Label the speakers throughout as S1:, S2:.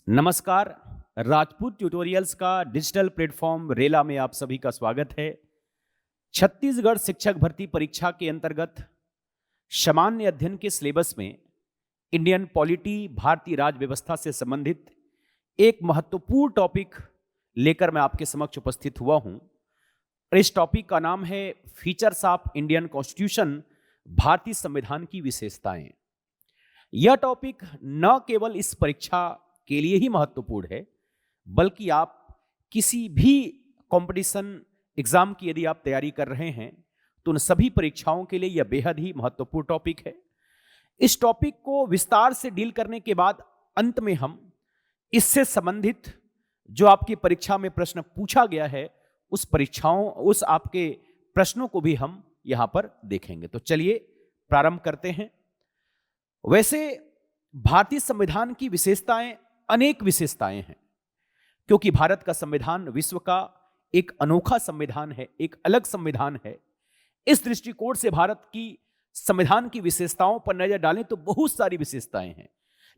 S1: नमस्कार। राजपूत ट्यूटोरियल्स का digital platform रेला में आप सभी का स्वागत है। छत्तीसगढ़ शिक्षक भर्ती परीक्षा के अंतर्गत सामान्य अध्ययन के सिलेबस में इंडियन पॉलिटी, भारतीय राज्य व्यवस्था से संबंधित एक महत्वपूर्ण टॉपिक लेकर मैं आपके समक्ष उपस्थित हुआ हूं। इस टॉपिक का नाम है फीचर्स ऑफ इंडियन कॉन्स्टिट्यूशन, भारतीय संविधान की विशेषताएं। यह टॉपिक न केवल इस परीक्षा के लिए ही महत्वपूर्ण है, बल्कि आप किसी भी कंपटीशन एग्जाम की यदि आप तैयारी कर रहे हैं तो उन सभी परीक्षाओं के लिए यह बेहद ही महत्वपूर्ण टॉपिक है। इस टॉपिक को विस्तार से डील करने के बाद अंत में हम इससे संबंधित जो आपकी परीक्षा में प्रश्न पूछा गया है उस आपके प्रश्नों को भी हम यहां पर देखेंगे। तो चलिए प्रारंभ करते हैं। वैसे भारतीय संविधान की विशेषताएं अनेक विशेषताएं हैं, क्योंकि भारत का संविधान विश्व का एक अनोखा संविधान है, एक अलग संविधान है। इस दृष्टिकोण से भारत की संविधान की विशेषताओं पर नजर डालें तो बहुत सारी विशेषताएं हैं,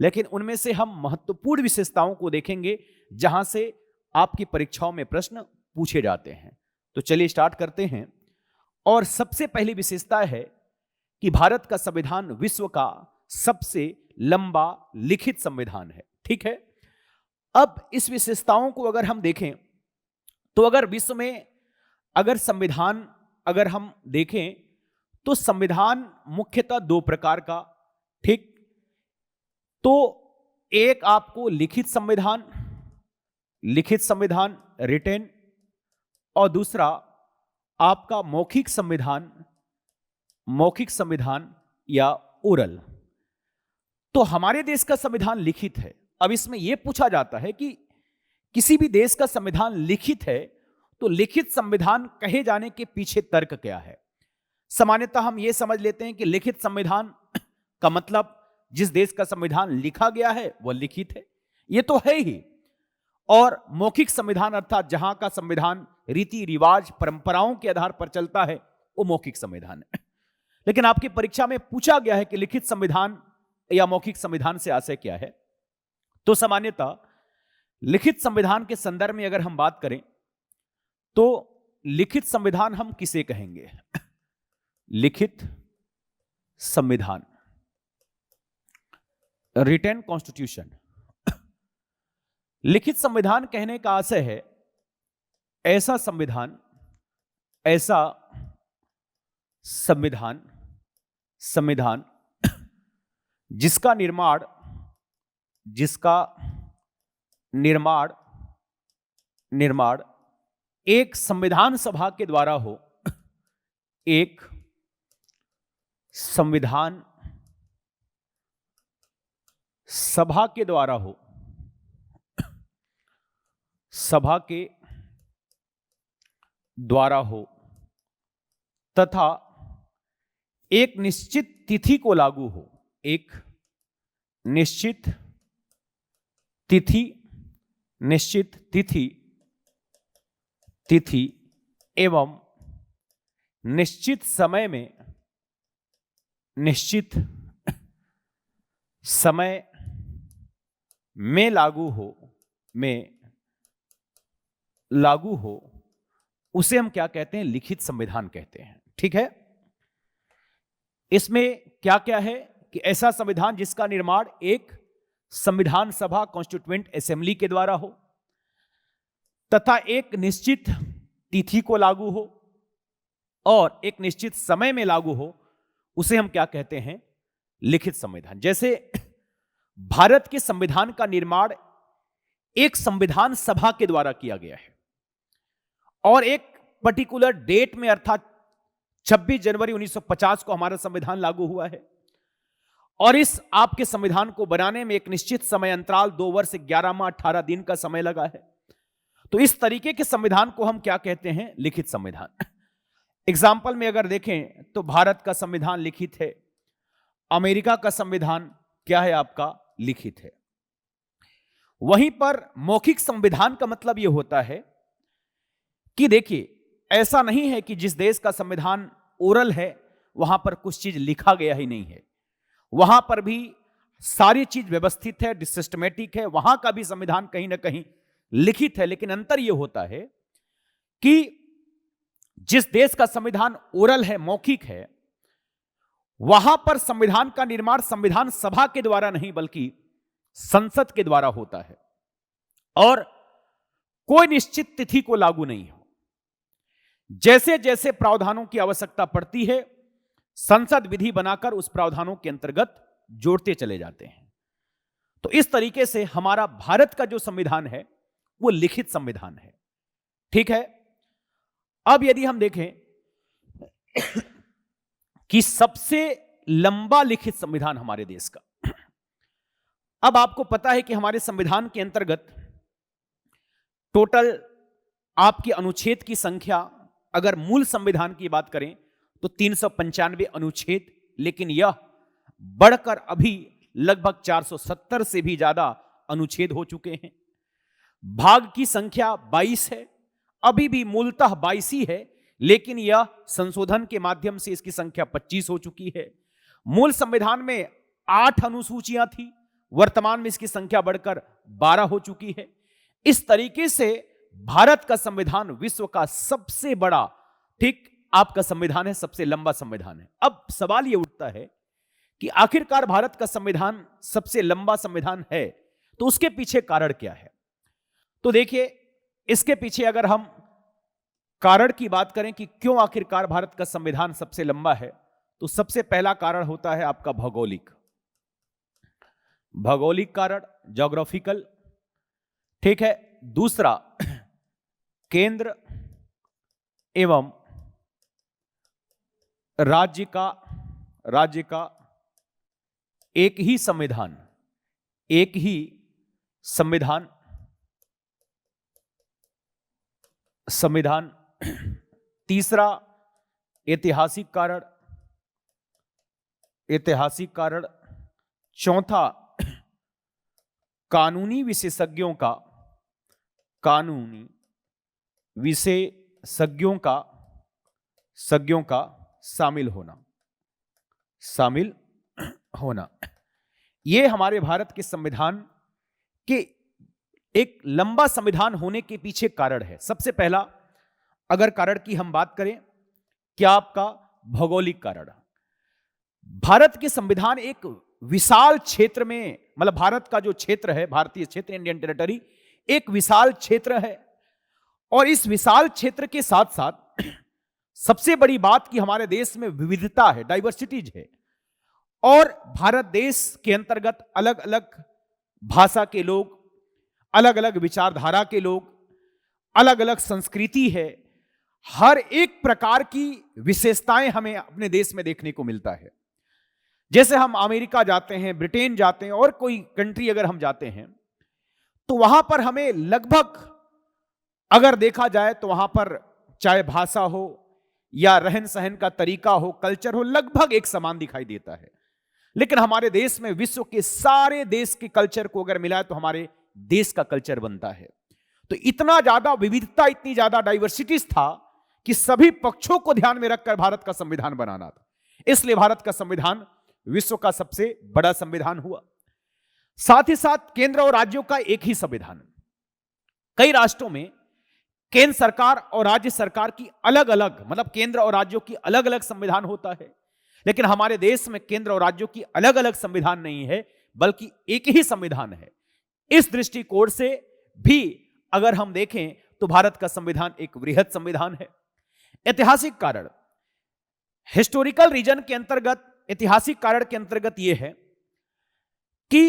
S1: लेकिन उनमें से हम महत्वपूर्ण विशेषताओं को देखेंगे जहां से आपकी परीक्षाओं में प्रश्न पूछे जाते हैं। तो चलिए स्टार्ट करते हैं। और सबसे पहली विशेषता है कि भारत का संविधान विश्व का सबसे लंबा लिखित संविधान है। ठीक है। अब इस विशेषताओं को अगर हम देखें तो अगर विश्व में संविधान अगर हम देखें तो संविधान मुख्यतः दो प्रकार का, ठीक, तो एक आपको लिखित संविधान रिटेन, और दूसरा आपका मौखिक संविधान या ओरल। तो हमारे देश का संविधान लिखित है। अब इसमें यह पूछा जाता है कि किसी भी देश का संविधान लिखित है तो लिखित संविधान कहे जाने के पीछे तर्क क्या है। सामान्यतः हम यह समझ लेते हैं कि लिखित संविधान का मतलब जिस देश का संविधान लिखा गया है वह लिखित है, यह तो है ही। और मौखिक संविधान अर्थात जहां का संविधान रीति रिवाज परंपराओं के आधार पर चलता है वो मौखिक संविधान है। लेकिन आपकी परीक्षा में पूछा गया है कि लिखित संविधान या मौखिक संविधान से आशय क्या है। तो सामान्यतः लिखित संविधान के संदर्भ में अगर हम बात करें तो लिखित संविधान हम किसे कहेंगे? लिखित संविधान, रिटेन कॉन्स्टिट्यूशन। लिखित संविधान कहने का आशय है ऐसा संविधान जिसका निर्माण एक संविधान सभा के द्वारा हो, एक संविधान सभा के द्वारा हो, सभा के द्वारा हो, तथा एक निश्चित तिथि को लागू हो, एक निश्चित तिथि एवं निश्चित समय में लागू हो, उसे हम क्या कहते हैं? लिखित संविधान कहते हैं। ठीक है। इसमें क्या क्या है कि ऐसा संविधान जिसका निर्माण एक संविधान सभा कॉन्स्टिट्यूएंट असेंबली के द्वारा हो, तथा एक निश्चित तिथि को लागू हो और एक निश्चित समय में लागू हो, उसे हम क्या कहते हैं? लिखित संविधान। जैसे भारत के संविधान का निर्माण एक संविधान सभा के द्वारा किया गया है और एक पर्टिकुलर डेट में अर्थात 26 जनवरी 1950 को हमारा संविधान लागू हुआ है, और इस आपके संविधान को बनाने में एक निश्चित समय अंतराल 2 वर्ष 11 माह 18 दिन का समय लगा है। तो इस तरीके के संविधान को हम क्या कहते हैं? लिखित संविधान। एग्जाम्पल में अगर देखें तो भारत का संविधान लिखित है, अमेरिका का संविधान क्या है आपका? लिखित है। वहीं पर मौखिक संविधान का मतलब यह होता है कि देखिए, ऐसा नहीं है कि जिस देश का संविधान ओरल है वहां पर कुछ चीज लिखा गया ही नहीं है, वहां पर भी सारी चीज व्यवस्थित है, सिस्टमेटिक है, वहां का भी संविधान कहीं ना कहीं लिखित है। लेकिन अंतर यह होता है कि जिस देश का संविधान ओरल है, मौखिक है, वहां पर संविधान का निर्माण संविधान सभा के द्वारा नहीं बल्कि संसद के द्वारा होता है और कोई निश्चित तिथि को लागू नहीं हो। जैसे जैसे प्रावधानों की आवश्यकता पड़ती है, संसद विधि बनाकर उस प्रावधानों के अंतर्गत जोड़ते चले जाते हैं। तो इस तरीके से हमारा भारत का जो संविधान है वो लिखित संविधान है। ठीक है, अब यदि हम देखें कि सबसे लंबा लिखित संविधान हमारे देश का, अब आपको पता है कि हमारे संविधान के अंतर्गत टोटल आपकी अनुच्छेद की संख्या, अगर मूल संविधान की बात करें तो 395 अनुच्छेद, लेकिन यह बढ़कर अभी लगभग 470 से भी ज्यादा अनुच्छेद हो चुके हैं। भाग की संख्या 22 है, अभी भी मूलतः 22 ही है, लेकिन यह संशोधन के माध्यम से इसकी संख्या 25 हो चुकी है। मूल संविधान में 8 अनुसूचियां थी, वर्तमान में इसकी संख्या बढ़कर 12 हो चुकी है। इस तरीके से भारत का संविधान विश्व का सबसे बड़ा, ठीक, आपका संविधान है, सबसे लंबा संविधान है। अब सवाल यह उठता है कि आखिरकार भारत का संविधान सबसे लंबा संविधान है तो उसके पीछे कारण क्या है? तो देखिए, इसके पीछे अगर हम कारण की बात करें कि क्यों आखिरकार भारत का संविधान सबसे लंबा है, तो सबसे पहला कारण होता है आपका भौगोलिक कारण, ज्योग्राफिकल। ठीक है, दूसरा केंद्र एवं राज्य का एक ही संविधान। तीसरा ऐतिहासिक कारण। चौथा कानूनी विशेषज्ञों का शामिल होना। यह हमारे भारत के संविधान के एक लंबा संविधान होने के पीछे कारण है। सबसे पहला अगर कारण की हम बात करें, क्या आपका भौगोलिक कारण। भारत के संविधान एक विशाल क्षेत्र में, मतलब भारत का जो क्षेत्र है, भारतीय क्षेत्र, इंडियन टेरिटरी, एक विशाल क्षेत्र है और इस विशाल क्षेत्र के साथ साथ सबसे बड़ी बात कि हमारे देश में विविधता है, डाइवर्सिटीज है और भारत देश के अंतर्गत अलग अलग भाषा के लोग, अलग अलग विचारधारा के लोग, अलग अलग संस्कृति है। हर एक प्रकार की विशेषताएं हमें अपने देश में देखने को मिलता है। जैसे हम अमेरिका जाते हैं, ब्रिटेन जाते हैं और कोई कंट्री अगर हम जाते हैं तो वहां पर हमें लगभग अगर देखा जाए तो वहां पर चाहे भाषा हो या रहन सहन का तरीका हो, कल्चर हो, लगभग एक समान दिखाई देता है। लेकिन हमारे देश में विश्व के सारे देश के कल्चर को अगर मिलाए तो हमारे देश का कल्चर बनता है। तो इतना ज्यादा विविधता, इतनी ज्यादा डाइवर्सिटीज था कि सभी पक्षों को ध्यान में रखकर भारत का संविधान बनाना था। इसलिए भारत का संविधान विश्व का सबसे बड़ा संविधान हुआ। साथ ही साथ केंद्र और राज्यों का एक ही संविधान। कई राष्ट्रों में केंद्र सरकार और राज्य सरकार की अलग अलग, मतलब केंद्र और राज्यों की अलग अलग संविधान होता है, लेकिन हमारे देश में केंद्र और राज्यों की अलग अलग संविधान नहीं है बल्कि एक ही संविधान है। इस दृष्टिकोण से भी अगर हम देखें तो भारत का संविधान एक वृहद संविधान है। ऐतिहासिक कारण, हिस्टोरिकल रीजन के अंतर्गत, ऐतिहासिक कारण के अंतर्गत यह है कि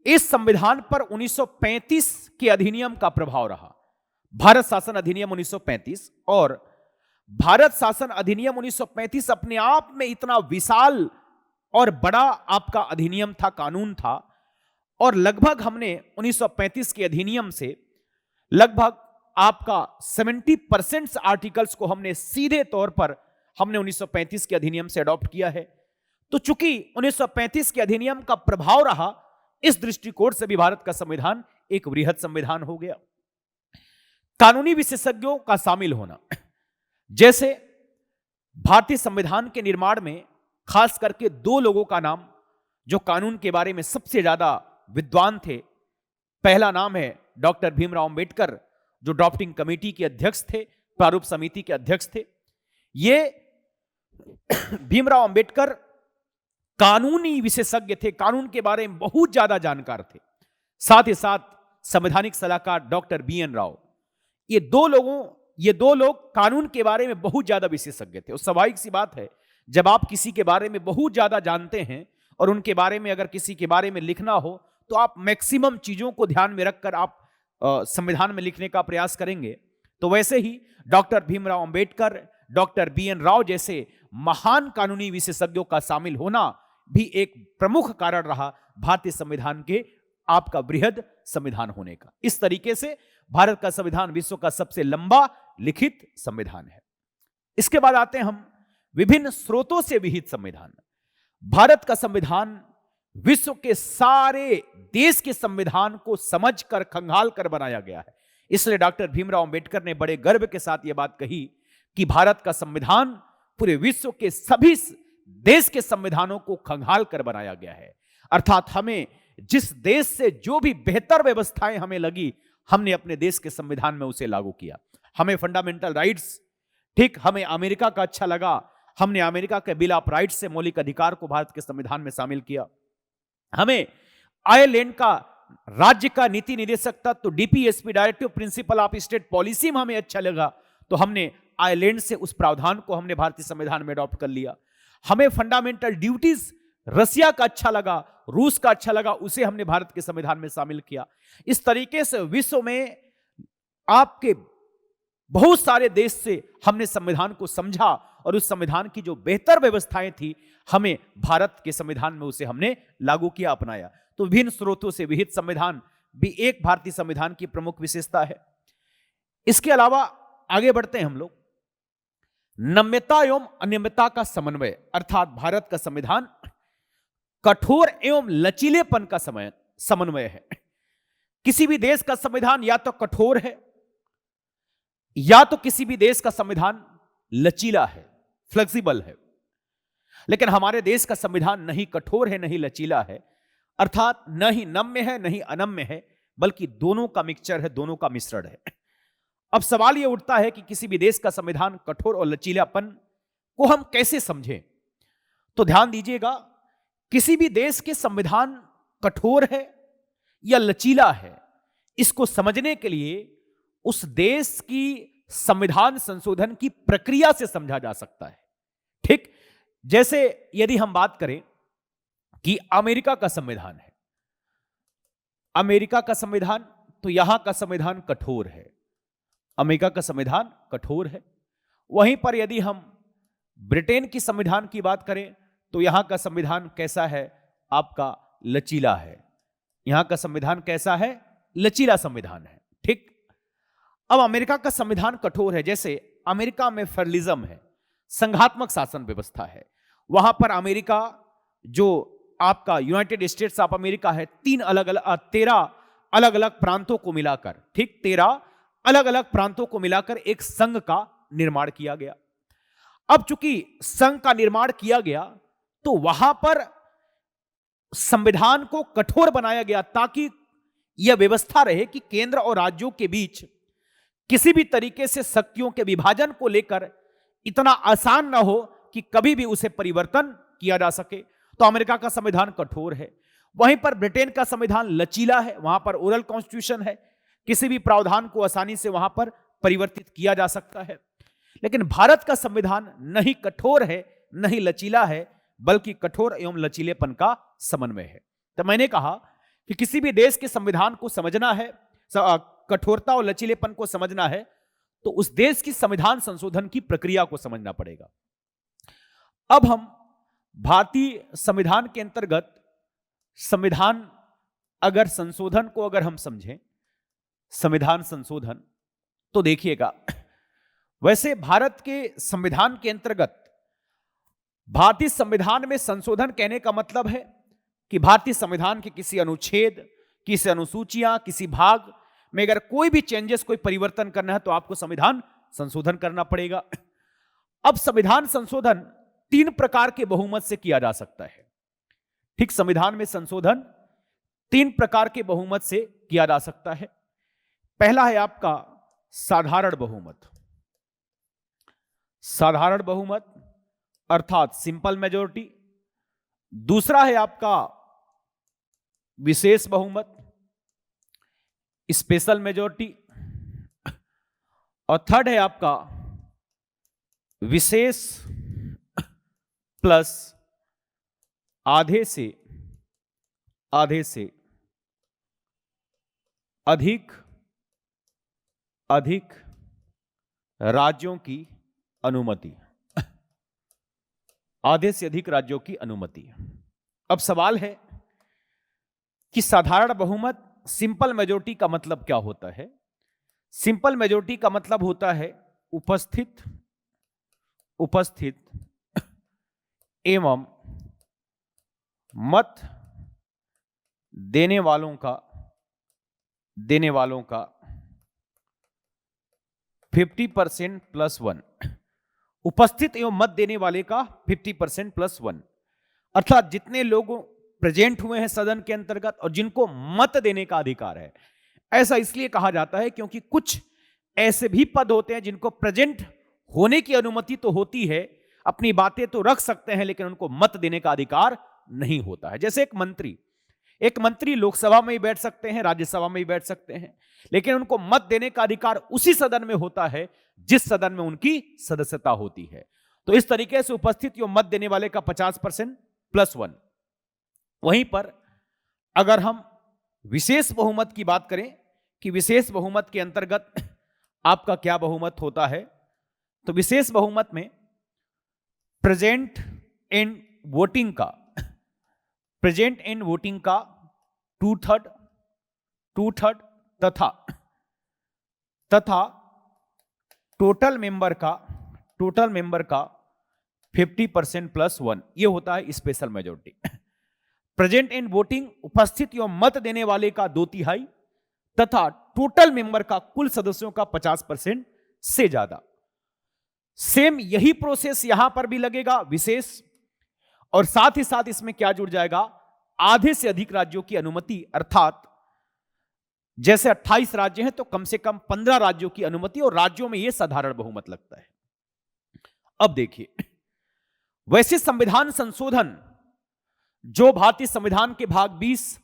S1: इस संविधान पर 1935 के अधिनियम का प्रभाव रहा। भारत शासन अधिनियम 1935 और भारत शासन अधिनियम 1935 अपने आप में इतना विशाल और बड़ा आपका अधिनियम था, कानून था, और लगभग हमने 1935 के अधिनियम से लगभग आपका 70% आर्टिकल्स को हमने सीधे तौर पर हमने 1935 के अधिनियम से अडॉप्ट किया है। तो चूंकि 1935 के अधिनियम का प्रभाव रहा, इस दृष्टिकोण से भी भारत का संविधान एक वृहद संविधान हो गया। कानूनी विशेषज्ञों का शामिल होना, जैसे भारतीय संविधान के निर्माण में खास करके दो लोगों का नाम जो कानून के बारे में सबसे ज्यादा विद्वान थे। पहला नाम है डॉक्टर भीमराव अंबेडकर, जो ड्राफ्टिंग कमेटी के अध्यक्ष थे, प्रारूप समिति के अध्यक्ष थे। ये भीमराव अंबेडकर कानूनी विशेषज्ञ थे, कानून के बारे में बहुत ज्यादा जानकार थे। साथ ही साथ संवैधानिक सलाहकार डॉक्टर बी.एन. राव, ये दो लोग कानून के बारे में बहुत ज्यादा विशेषज्ञ थे। और स्वाभाविक सी बात है, जब आप किसी के बारे में बहुत ज्यादा जानते हैं और उनके बारे में अगर किसी के बारे में लिखना हो तो आप मैक्सिमम चीजों को ध्यान में रखकर आप संविधान में लिखने का प्रयास करेंगे। तो वैसे ही doctor Bhimrao Ambedkar, doctor B N. Rau जैसे महान कानूनी विशेषज्ञों का शामिल होना भी एक प्रमुख कारण रहा भारतीय संविधान के आपका बृहद संविधान होने का। इस तरीके से भारत का संविधान विश्व का सबसे लंबा लिखित संविधान है। इसके बाद आते हैं हम विभिन्न स्रोतों से विहित संविधान। भारत का संविधान विश्व के सारे देश के संविधान को समझकर खंगाल कर बनाया गया है। इसलिए डॉक्टर भीमराव अंबेडकर ने बड़े गर्व के साथ यह बात कही कि भारत का संविधान पूरे विश्व के सभी देश के संविधानों को खंगाल कर बनाया गया है। अर्थात हमें जिस देश से जो भी बेहतर व्यवस्थाएं हमें लगी, हमने अपने देश के संविधान में उसे लागू किया। हमें फंडामेंटल राइट्स, ठीक, हमें अमेरिका का अच्छा लगा, हमने अमेरिका के बिल ऑफ राइट्स से मौलिक अधिकार को भारत के संविधान में शामिल किया। हमें आयरलैंड का राज्य का नीति निदेशक तत्व DPSP, directive principle of state policy में हमें अच्छा लगा, तो हमने आयरलैंड से उस प्रावधान को हमने भारतीय संविधान में अडॉप्ट कर लिया। हमें फंडामेंटल ड्यूटीज रसिया का अच्छा लगा, रूस का अच्छा लगा, उसे हमने भारत के संविधान में शामिल किया। इस तरीके से विश्व में आपके बहुत सारे देश से हमने संविधान को समझा और उस संविधान की जो बेहतर व्यवस्थाएं थी, हमें भारत के संविधान में उसे हमने लागू किया, अपनाया। तो विभिन्न स्रोतों से विहित संविधान भी एक भारतीय संविधान की प्रमुख विशेषता है। इसके अलावा आगे बढ़ते हैं हम लोग। नम्यता एवं अनियमितता का समन्वय, अर्थात भारत का संविधान कठोर एवं लचीलेपन का समन्वय है। किसी भी देश का संविधान या तो कठोर है या तो किसी भी देश का संविधान लचीला है, फ्लेक्सिबल है। लेकिन हमारे देश का संविधान नहीं कठोर है, नहीं लचीला है, अर्थात न ही नम्य है न ही अनम्य है, बल्कि दोनों का मिक्सचर है, दोनों का मिश्रण है। अब सवाल यह उठता है कि किसी भी देश का संविधान कठोर और लचीलापन को हम कैसे समझें? तो ध्यान दीजिएगा, किसी भी देश के संविधान कठोर है या लचीला है, इसको समझने के लिए उस देश की संविधान संशोधन की प्रक्रिया से समझा जा सकता है। ठीक, जैसे यदि हम बात करें कि अमेरिका का संविधान है, अमेरिका का संविधान, तो यहां का संविधान कठोर है, अमेरिका का संविधान कठोर है। वहीं पर यदि हम ब्रिटेन की संविधान की बात करें तो यहां का संविधान कैसा है? आपका लचीला है। यहां का संविधान कैसा है? लचीला संविधान है। ठीक, अब अमेरिका का संविधान कठोर है। जैसे अमेरिका में फेडरलिज्म है, संघात्मक शासन व्यवस्था है। वहां पर अमेरिका जो आपका यूनाइटेड स्टेट्स ऑफ अमेरिका है, 13 अलग अलग प्रांतों को मिलाकर, ठीक, 13 अलग अलग प्रांतों को मिलाकर एक संघ का निर्माण किया गया। अब चूंकि संघ का निर्माण किया गया तो वहां पर संविधान को कठोर बनाया गया ताकि यह व्यवस्था रहे कि केंद्र और राज्यों के बीच किसी भी तरीके से शक्तियों के विभाजन को लेकर इतना आसान ना हो कि कभी भी उसे परिवर्तन किया जा सके। तो अमेरिका का संविधान कठोर है। वहीं पर ब्रिटेन का संविधान लचीला है, वहां पर ओरल कॉन्स्टिट्यूशन है, किसी भी प्रावधान को आसानी से वहां पर परिवर्तित किया जा सकता है। लेकिन भारत का संविधान नहीं कठोर है नहीं लचीला है, बल्कि कठोर एवं लचीलेपन का समन्वय है। तो मैंने कहा कि किसी भी देश के संविधान को समझना है, कठोरता और लचीलेपन को समझना है, तो उस देश की संविधान संशोधन की प्रक्रिया को समझना पड़ेगा। अब हम भारतीय संविधान के अंतर्गत संविधान अगर संशोधन को अगर हम समझें, संविधान संशोधन, तो देखिएगा, वैसे भारत के संविधान के अंतर्गत भारतीय संविधान में संशोधन कहने का मतलब है कि भारतीय संविधान के किसी अनुच्छेद, किसी अनुसूचियां, किसी भाग में अगर कोई भी चेंजेस, कोई परिवर्तन करना है तो आपको संविधान संशोधन करना पड़ेगा। अब संविधान संशोधन 3 प्रकार के बहुमत से किया जा सकता है। ठीक, संविधान में संशोधन 3 प्रकार के बहुमत से किया जा सकता है। पहला है आपका साधारण बहुमत। साधारण बहुमत अर्थात सिंपल मेजोरिटी। दूसरा है आपका विशेष बहुमत, स्पेशल मेजोरिटी। और थर्ड है आपका विशेष प्लस आधे से अधिक राज्यों की अनुमति। आधे से अधिक राज्यों की अनुमति। अब सवाल है कि साधारण बहुमत, सिंपल मेजोरिटी का मतलब क्या होता है? सिंपल मेजोरिटी का मतलब होता है उपस्थित एवं मत देने वालों का 50% प्लस 1। उपस्थित एवं मत देने वाले का 50% प्लस 1, अर्थात जितने लोग प्रेजेंट हुए हैं सदन के अंतर्गत और जिनको मत देने का अधिकार है। ऐसा इसलिए कहा जाता है क्योंकि कुछ ऐसे भी पद होते हैं जिनको प्रेजेंट होने की अनुमति तो होती है, अपनी बातें तो रख सकते हैं, लेकिन उनको मत देने का अधिकार नहीं होता है। जैसे एक मंत्री लोकसभा में ही बैठ सकते हैं, राज्यसभा में ही बैठ सकते हैं, लेकिन उनको मत देने का अधिकार उसी सदन में होता है जिस सदन में उनकी सदस्यता होती है। तो इस तरीके से उपस्थित मत देने वाले का 50% प्लस 1। वहीं पर अगर हम विशेष बहुमत की बात करें कि विशेष बहुमत के अंतर्गत आपका क्या बहुमत होता है, तो विशेष बहुमत में प्रेजेंट इन वोटिंग का 2/3 तथा टोटल मेंबर का 50% प्लस 1, यह होता है special majority. Present in voting, उपस्थित एवं मत देने वाले का 2/3 तथा टोटल मेंबर का, कुल सदस्यों का 50% से ज्यादा। सेम यही प्रोसेस यहां पर भी लगेगा विशेष, और साथ ही साथ इसमें क्या जुड़ जाएगा, आधे से अधिक राज्यों की अनुमति, अर्थात जैसे 28 राज्य हैं तो कम से कम 15 राज्यों की अनुमति, और राज्यों में यह साधारण बहुमत लगता है। अब देखिए, वैसे संविधान संशोधन जो भारतीय संविधान के भाग 20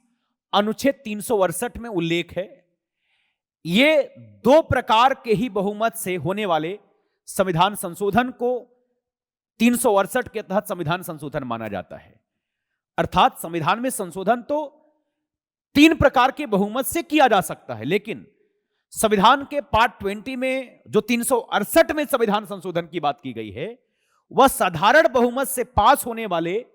S1: अनुच्छेद 368 में उल्लेख है, ये 2 प्रकार के ही बहुमत से होने वाले संविधान संशोधन को 368 के तहत संविधान संशोधन माना जाता है। अर्थात संविधान में संशोधन तो 3 प्रकार के बहुमत से किया जा सकता है, लेकिन संविधान के पार्ट 20 में जो 368 में संविधान संशोधन की बात की गई है, वह साधारण बहुमत से पास होने वाले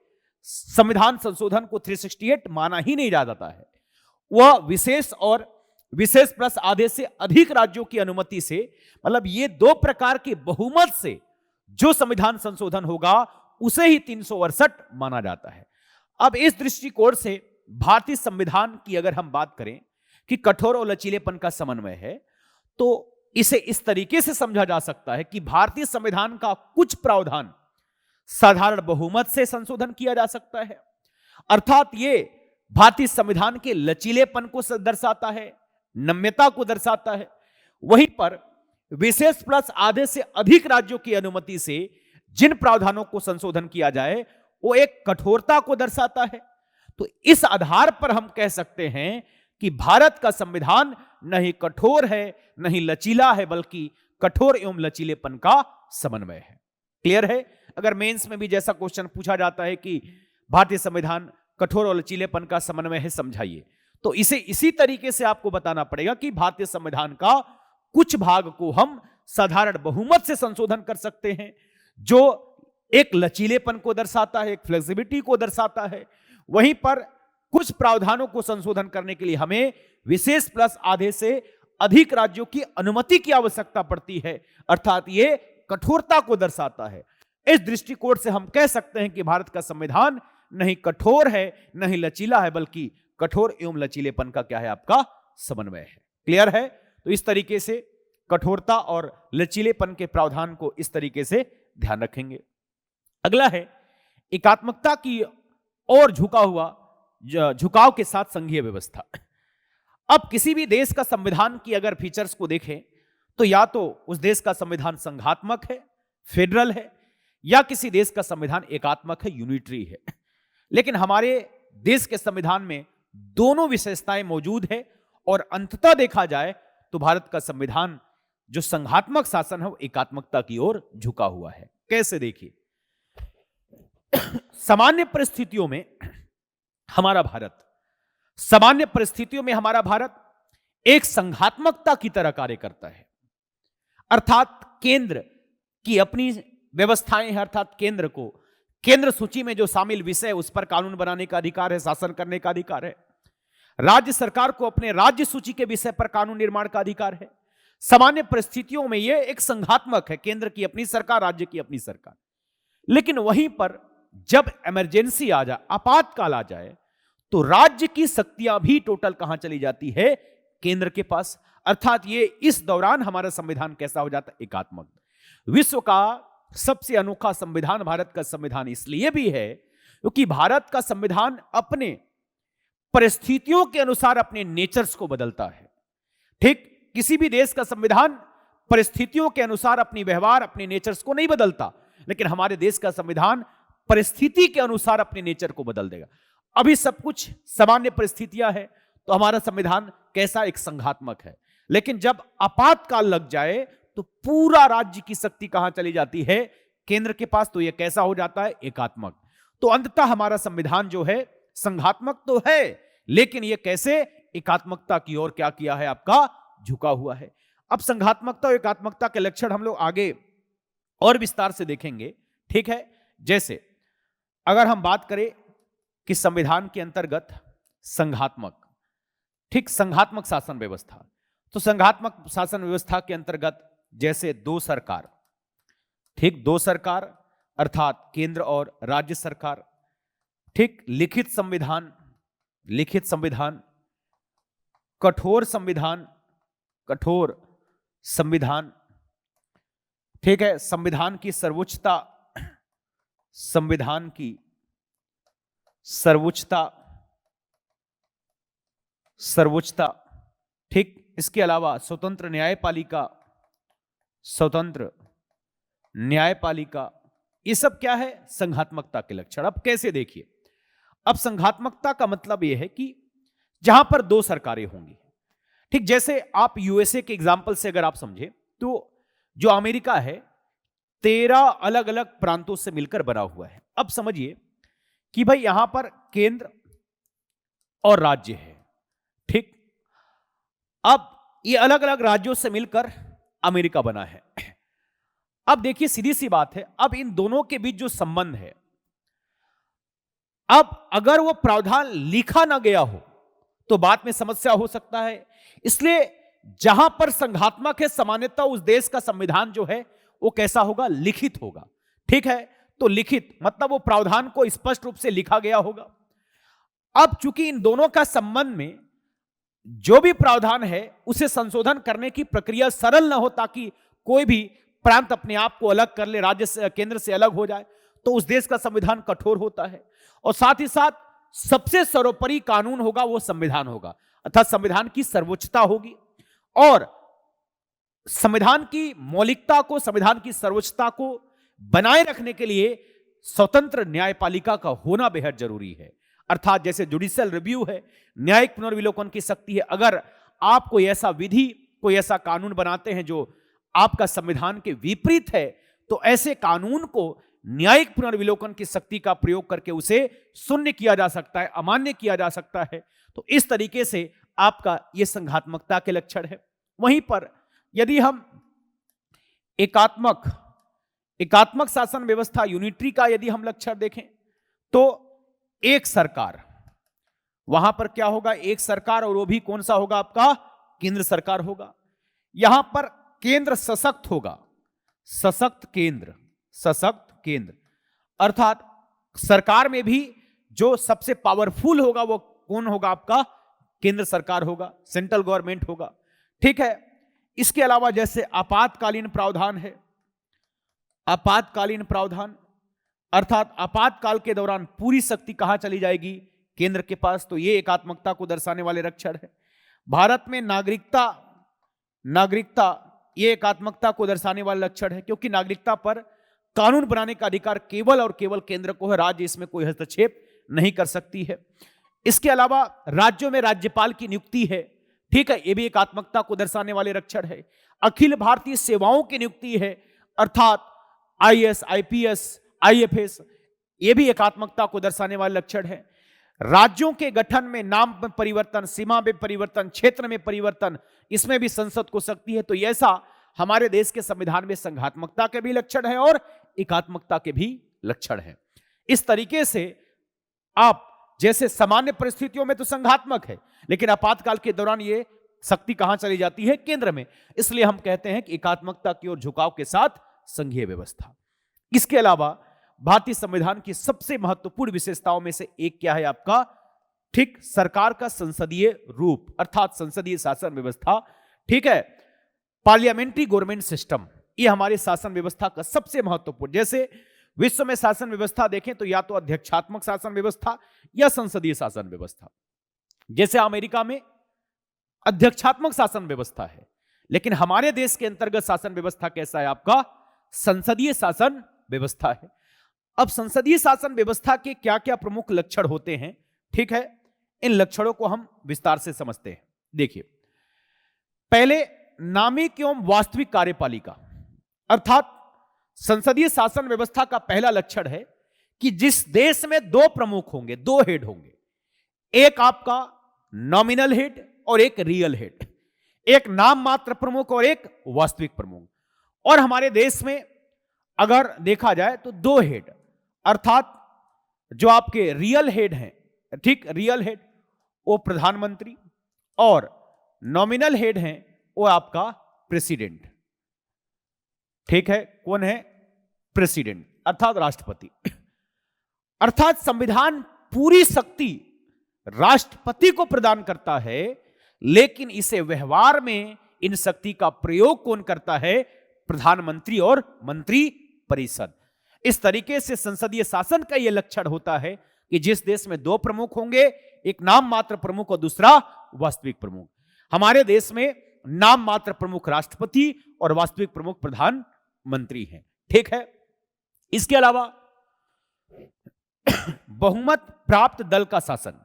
S1: संविधान संशोधन को 368 माना ही नहीं जाता है। वह विशेष और विशेष प्लस आधे से अधिक राज्यों की अनुमति से, मतलब ये 2 प्रकार के बहुमत से जो संविधान संशोधन होगा उसे ही 368 माना जाता है। अब इस दृष्टिकोण से भारतीय संविधान की अगर हम बात करें कि कठोर और लचीलेपन का समन्वय है, तो इसे इस तरीके से समझा जा सकता है कि भारतीय संविधान का कुछ प्रावधान साधारण बहुमत से संशोधन किया जा सकता है, अर्थात ये भारतीय संविधान के लचीलेपन को दर्शाता है, नम्यता को दर्शाता है। वहीं पर विशेष प्लस आधे से अधिक राज्यों की अनुमति से जिन प्रावधानों को संशोधन किया जाए वो एक कठोरता को दर्शाता है। तो इस आधार पर हम कह सकते हैं कि भारत का संविधान न ही कठोर है न ही लचीला है, बल्कि कठोर एवं लचीलेपन का समन्वय है। क्लियर है? अगर मेंस में भी जैसा क्वेश्चन पूछा जाता है कि भारतीय संविधान कठोर और लचीलेपन का समन्वय है, समझाइए, तो इसे इसी तरीके से आपको बताना पड़ेगा कि भारतीय संविधान का कुछ भाग को हम साधारण बहुमत से संशोधन कर सकते हैं, जो एक लचीलेपन को दर्शाता है, एक फ्लेक्सिबिलिटी को दर्शाता है। वहीं पर कुछ प्रावधानों को संशोधन करने के लिए हमें विशेष प्लस आधे से अधिक राज्यों की अनुमति की आवश्यकता पड़ती है, अर्थात ये कठोरता को दर्शाता है। इस दृष्टिकोण से हम कह सकते हैं कि भारत का संविधान नहीं कठोर है न ही लचीला है, बल्कि कठोर एवं लचीलेपन का क्या है, आपका समन्वय है। क्लियर है? तो इस तरीके से कठोरता और लचीलेपन के प्रावधान को इस तरीके से ध्यान रखेंगे। अगला है एकात्मकता की और झुकाव के साथ संघीय व्यवस्था। अब किसी भी देश का संविधान की अगर फीचर्स को देखें तो या तो उस देश का संविधान संघात्मक है, फेडरल है, या किसी देश का संविधान एकात्मक है, यूनिटरी है। लेकिन हमारे देश के संविधान में दोनों विशेषताएं मौजूद है और अंततः देखा जाए तो भारत का संविधान जो संघात्मक शासन है वो एकात्मकता की ओर झुका हुआ है। कैसे देखिए, सामान्य परिस्थितियों में हमारा भारत एक संघात्मकता की तरह कार्य करता है, अर्थात केंद्र की अपनी व्यवस्थाएं हैं, अर्थात केंद्र सूची में जो शामिल विषय उस पर कानून बनाने का अधिकार है, शासन करने का अधिकार है। राज्य सरकार को अपने राज्य सूची के विषय पर कानून निर्माण का अधिकार है। सामान्य परिस्थितियों में यह एक संघात्मक है, केंद्र की अपनी सरकार, राज्य की अपनी सरकार। लेकिन वहीं पर जब इमरजेंसी आ जाए, आपातकाल आ जाए, तो राज्य की शक्तियां भी टोटल कहां चली जाती है? केंद्र के पास। अर्थात ये इस दौरान हमारा संविधान कैसा हो जाता है? एकात्मक। विश्व का सबसे अनोखा संविधान भारत का संविधान इसलिए भी है क्योंकि भारत का संविधान अपने परिस्थितियों के अनुसार अपने नेचर्स को बदलता है। ठीक, किसी भी देश का संविधान परिस्थितियों के अनुसार अपनी व्यवहार, अपने नेचर्स को नहीं बदलता, लेकिन हमारे देश का संविधान परिस्थिति के अनुसार अपने नेचर को बदल देगा। अभी सब कुछ सामान्य परिस्थितियां है तो हमारा संविधान कैसा? एक संघात्मक है। लेकिन जब आपातकाल लग जाए तो पूरा राज्य की शक्ति कहां चली जाती है? केंद्र के पास। तो यह कैसा हो जाता है? एकात्मक। तो अंततः हमारा संविधान जो है संघात्मक तो है, लेकिन यह कैसे? एकात्मकता की ओर क्या किया है? आपका झुका हुआ है। अब संघात्मकता और एकात्मकता के लक्षण हम लोग आगे और विस्तार से देखेंगे। ठीक है, जैसे अगर हम बात करें कि संविधान के अंतर्गत संघात्मक शासन व्यवस्था, तो संघात्मक शासन व्यवस्था के अंतर्गत जैसे दो सरकार अर्थात केंद्र और राज्य सरकार, ठीक, लिखित संविधान, कठोर संविधान, ठीक है, संविधान की सर्वोच्चता, ठीक, इसके अलावा स्वतंत्र न्यायपालिका, ये सब क्या है? संघात्मकता के लक्षण। अब कैसे देखिए, अब संघात्मकता का मतलब यह है कि जहां पर दो सरकारें होंगी, ठीक, जैसे आप यूएसए के एग्जाम्पल से अगर आप समझे तो जो अमेरिका है 13 अलग अलग प्रांतों से मिलकर बना हुआ है। अब समझिए कि भाई यहां पर केंद्र और राज्य है, ठीक, अब ये अलग अलग राज्यों से मिलकर अमेरिका बना है। अब देखिए सीधी सी बात है, अब इन दोनों के बीच जो संबंध है, अब अगर वो प्रावधान लिखा ना गया हो तो बाद में समस्या हो सकता है। इसलिए जहां पर संघात्मक है, सामान्यतः उस देश का संविधान जो है वो कैसा होगा? लिखित होगा। ठीक है, तो लिखित मतलब वो प्रावधान को स्पष्ट रूप से लिखा गया होगा। अब चूंकि इन दोनों का संबंध में जो भी प्रावधान है उसे संशोधन करने की प्रक्रिया सरल ना हो, ताकि कोई भी प्रांत अपने आप को अलग कर ले, राज्य से, केंद्र से अलग हो जाए, तो उस देश का संविधान कठोर होता है। और साथ ही साथ सबसे सर्वोपरि कानून होगा वो संविधान होगा, अर्थात संविधान की सर्वोच्चता होगी। और संविधान की मौलिकता को, संविधान की सर्वोच्चता को बनाए रखने के लिए स्वतंत्र न्यायपालिका का होना बेहद जरूरी है। अर्थात जैसे जुडिशियल रिव्यू है, न्यायिक पुनर्विलोकन की शक्ति है। अगर आप कोई ऐसा विधि, कोई ऐसा कानून बनाते हैं जो आपका संविधान के विपरीत है, तो ऐसे कानून को न्यायिक पुनर्विलोकन की शक्ति का प्रयोग करके उसे शून्य किया जा सकता है, अमान्य किया जा सकता है। तो इस तरीके से आपका यह संघात्मकता के लक्षण है। वहीं पर यदि हम एकात्मक शासन व्यवस्था, यूनिटरी का यदि हम लक्षण देखें तो एक सरकार, वहां पर क्या होगा? एक सरकार, और वो भी कौन सा होगा? आपका केंद्र सरकार होगा। यहां पर केंद्र सशक्त होगा, सशक्त केंद्र, अर्थात सरकार में भी जो सबसे पावरफुल होगा वो कौन होगा? आपका केंद्र सरकार होगा, सेंट्रल गवर्नमेंट होगा। ठीक है, इसके अलावा जैसे आपातकालीन प्रावधान है, आपातकालीन प्रावधान, अर्थात आपातकाल के दौरान पूरी शक्ति कहां चली जाएगी? केंद्र के पास। तो ये एकात्मकता को दर्शाने वाले लक्षण है। भारत में नागरिकता ये एकात्मकता को दर्शाने वाला लक्षण है, क्योंकि नागरिकता पर कानून बनाने का अधिकार केवल और केवल केंद्र को है, राज्य इसमें कोई हस्तक्षेप नहीं कर सकती है। इसके अलावा राज्यों में राज्यपाल की नियुक्ति है, ठीक है, ये भी एकात्मकता को दर्शाने वाले लक्षण है। अखिल भारतीय सेवाओं की नियुक्ति है, अर्थात आईएएस, आईपीएस, आईएफएस, ये भी एकात्मकता को दर्शाने वाले लक्षण है। राज्यों के गठन में नाम में परिवर्तन, सीमा में परिवर्तन, क्षेत्र में परिवर्तन, इसमें भी संसद को शक्ति है। तो ऐसा हमारे देश के संविधान में संघात्मकता के भी लक्षण है और एकात्मकता के भी लक्षण है। इस तरीके से आप जैसे सामान्य परिस्थितियों में तो संघात्मक है, लेकिन आपातकाल के दौरान ये शक्ति कहां चली जाती है? केंद्र में। इसलिए हम कहते हैं कि एकात्मकता की ओर झुकाव के साथ संघीय व्यवस्था। इसके अलावा भारतीय संविधान की सबसे महत्वपूर्ण विशेषताओं में से एक क्या है आपका? ठीक, सरकार का संसदीय रूप, अर्थात संसदीय शासन व्यवस्था। ठीक है, पार्लियामेंट्री गवर्नमेंट सिस्टम, ये हमारे शासन व्यवस्था का सबसे महत्वपूर्ण। जैसे विश्व में शासन व्यवस्था देखें तो या तो अध्यक्षात्मक शासन व्यवस्था या संसदीय शासन व्यवस्था। जैसे अमेरिका में अध्यक्षात्मक शासन व्यवस्था है, लेकिन हमारे देश के अंतर्गत शासन व्यवस्था कैसा है आपका? संसदीय शासन व्यवस्था है। अब संसदीय शासन व्यवस्था के क्या क्या प्रमुख लक्षण होते हैं, ठीक है, इन लक्षणों को हम विस्तार से समझते हैं। देखिए, पहले नामिक एवं वास्तविक कार्यपालिका, अर्थात संसदीय शासन व्यवस्था का पहला लक्षण है कि जिस देश में दो प्रमुख होंगे, दो हेड होंगे, एक आपका नॉमिनल हेड और एक रियल हेड, एक नाम मात्र प्रमुख और एक वास्तविक प्रमुख। और हमारे देश में अगर देखा जाए तो दो हेड, अर्थात जो आपके रियल हेड हैं, ठीक, रियल हेड वो प्रधानमंत्री और नॉमिनल हेड हैं वो आपका प्रेसिडेंट। ठीक है, कौन है? प्रेसिडेंट, अर्थात राष्ट्रपति। अर्थात संविधान पूरी शक्ति राष्ट्रपति को प्रदान करता है, लेकिन इसे व्यवहार में इन शक्ति का प्रयोग कौन करता है? प्रधानमंत्री और मंत्री परिषद। इस तरीके से संसदीय शासन का यह लक्षण होता है कि जिस देश में दो प्रमुख होंगे, एक नाम मात्र प्रमुख और दूसरा वास्तविक प्रमुख। हमारे देश में नाम मात्र प्रमुख राष्ट्रपति और वास्तविक प्रमुख प्रधानमंत्री हैं। ठीक है, इसके अलावा बहुमत प्राप्त दल का शासन।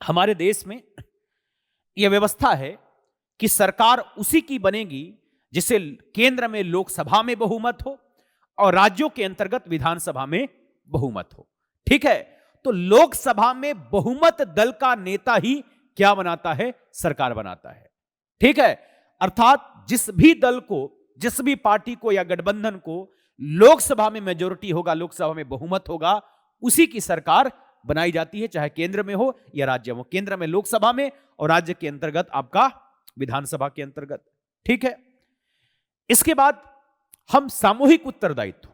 S1: हमारे देश में यह व्यवस्था है कि सरकार उसी की बनेगी जिसे केंद्र में लोकसभा में बहुमत हो और राज्यों के अंतर्गत विधानसभा में बहुमत हो। ठीक है, तो लोकसभा में बहुमत दल का नेता ही क्या बनाता है? सरकार बनाता है। ठीक है, अर्थात जिस भी दल को, जिस भी पार्टी को या गठबंधन को लोकसभा में मेजोरिटी होगा, लोकसभा में बहुमत होगा, उसी की सरकार बनाई जाती है, चाहे केंद्र में हो या राज्य में हो। केंद्र में लोकसभा में और राज्य के अंतर्गत आपका विधानसभा के अंतर्गत। ठीक है, इसके बाद हम सामूहिक उत्तरदायित्व,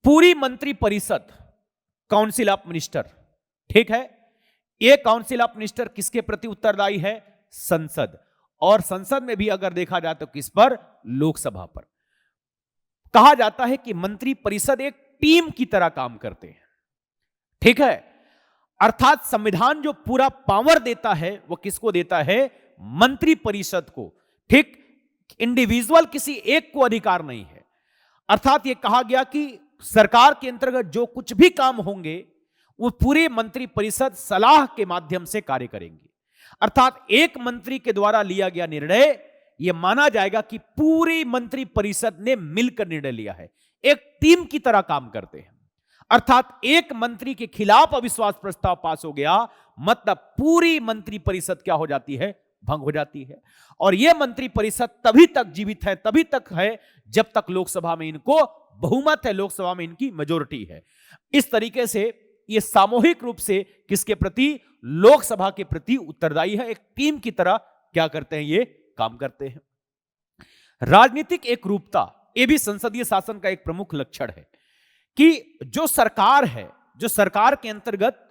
S1: पूरी मंत्री परिषद, काउंसिल ऑफ मिनिस्टर, ठीक है, यह काउंसिल ऑफ मिनिस्टर किसके प्रति उत्तरदायी है? संसद। और संसद में भी अगर देखा जाए तो किस पर? लोकसभा पर। कहा जाता है कि मंत्री परिषद एक टीम की तरह काम करते हैं। ठीक है, अर्थात संविधान जो पूरा पावर देता है वो किसको देता है? मंत्री परिषद को। ठीक, इंडिविजुअल किसी एक को अधिकार नहीं है। अर्थात यह कहा गया कि सरकार के अंतर्गत जो कुछ भी काम होंगे वो पूरे मंत्री परिषद सलाह के माध्यम से कार्य करेंगे। अर्थात एक मंत्री के द्वारा लिया गया निर्णय यह माना जाएगा कि पूरी मंत्री परिषद ने मिलकर निर्णय लिया है, एक टीम की तरह काम करते हैं। अर्थात एक मंत्री के खिलाफ अविश्वास प्रस्ताव पास हो गया, मतलब पूरी मंत्री परिषद क्या हो जाती है? भंग हो जाती है। और यह मंत्री परिषद तभी तक जीवित है, तभी तक है जब तक लोकसभा में इनको बहुमत है, लोकसभा में इनकी मेजोरिटी है। इस तरीके से यह सामूहिक रूप से किसके प्रति? लोकसभा के प्रति उत्तरदायी है, एक टीम की तरह क्या करते हैं? ये काम करते हैं। राजनीतिक एकरूपता, यह भी संसदीय शासन का एक प्रमुख लक्षण है कि जो सरकार है, जो सरकार के अंतर्गत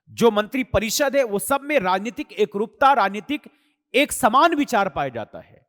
S1: जो मंत्री परिषद है, वो सब में राजनीतिक एकरूपता, राजनीतिक एक समान विचार पाया जाता है।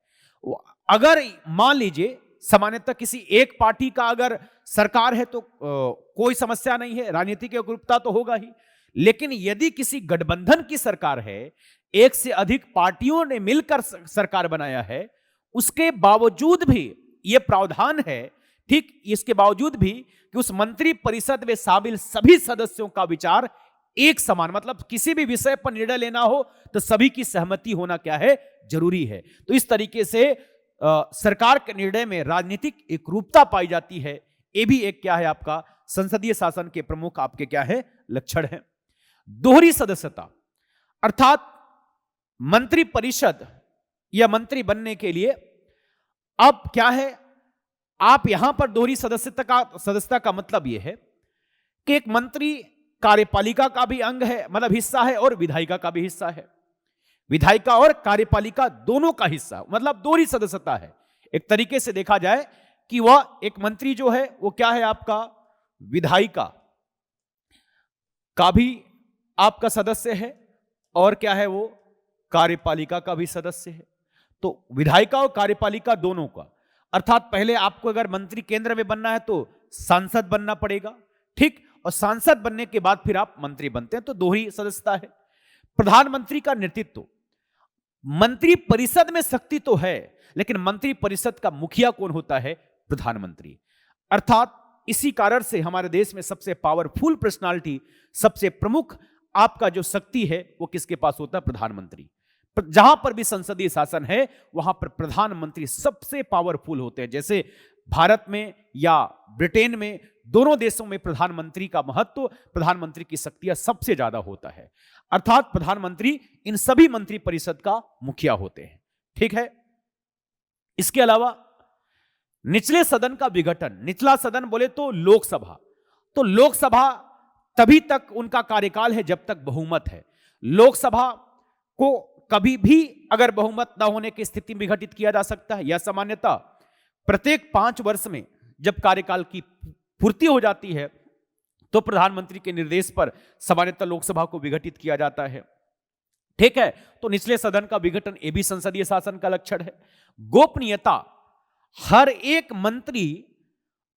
S1: अगर मान लीजिए सामान्यतः किसी एक पार्टी का अगर सरकार है तो कोई समस्या नहीं है, राजनीतिक एकरूपता तो होगा ही। लेकिन यदि किसी गठबंधन की सरकार है, एक से अधिक पार्टियों ने मिलकर सरकार बनाया है, उसके बावजूद भी यह प्रावधान है, ठीक, इसके बावजूद भी कि उस मंत्री परिषद में शामिल सभी सदस्यों का विचार एक समान, मतलब किसी भी विषय पर निर्णय लेना हो तो सभी की सहमति होना क्या है, जरूरी है। तो इस तरीके से सरकार के निर्णय में राजनीतिक एकरूपता पाई जाती है। ये भी एक क्या है आपका संसदीय शासन के प्रमुख आपके क्या है लक्षण है। दोहरी सदस्यता, अर्थात मंत्री परिषद या मंत्री बनने के लिए अब क्या है, आप यहां पर दोहरी सदस्यता का मतलब यह है कि एक मंत्री कार्यपालिका का भी अंग है, मतलब हिस्सा है, और विधायिका का भी हिस्सा है। विधायिका और कार्यपालिका दोनों का हिस्सा, मतलब दोहरी सदस्यता है। एक तरीके से देखा जाए कि वह एक मंत्री जो है वो क्या है आपका विधायिका का भी आपका सदस्य है, और क्या है वो कार्यपालिका का भी सदस्य है। तो विधायिका और कार्यपालिका दोनों का, अर्थात पहले आपको अगर मंत्री केंद्र में बनना है तो सांसद बनना पड़ेगा, ठीक, और सांसद बनने के बाद फिर आप मंत्री बनते हैं, तो दोहरी सदस्यता है। प्रधानमंत्री का नेतृत्व, मंत्री परिषद में शक्ति तो है, लेकिन मंत्री परिषद का मुखिया कौन होता है, प्रधानमंत्री। अर्थात इसी कारण से हमारे देश में सबसे पावरफुल पर्सनालिटी, सबसे प्रमुख आपका जो शक्ति है वो किसके पास होता है, प्रधानमंत्री। जहां पर भी संसदीय शासन है वहां पर प्रधानमंत्री सबसे पावरफुल होते हैं। जैसे भारत में या ब्रिटेन में, दोनों देशों में प्रधानमंत्री का महत्व, प्रधानमंत्री की शक्तियां सबसे ज्यादा होता है। अर्थात प्रधानमंत्री इन सभी मंत्री परिषद का मुखिया होते हैं, ठीक है। इसके अलावा निचले सदन का विघटन, निचला सदन बोले तो लोकसभा, तो लोकसभा तभी तक उनका कार्यकाल है जब तक बहुमत है। लोकसभा को कभी भी अगर बहुमत न होने की स्थिति में विघटित किया जा सकता है, या सामान्यतः प्रत्येक 5 वर्ष में जब कार्यकाल की पूर्ति हो जाती है तो प्रधानमंत्री के निर्देश पर सामान्यतः लोकसभा को विघटित किया जाता है, ठीक है। तो निचले सदन का विघटन ये भी संसदीय शासन का लक्षण है। गोपनीयता, हर एक मंत्री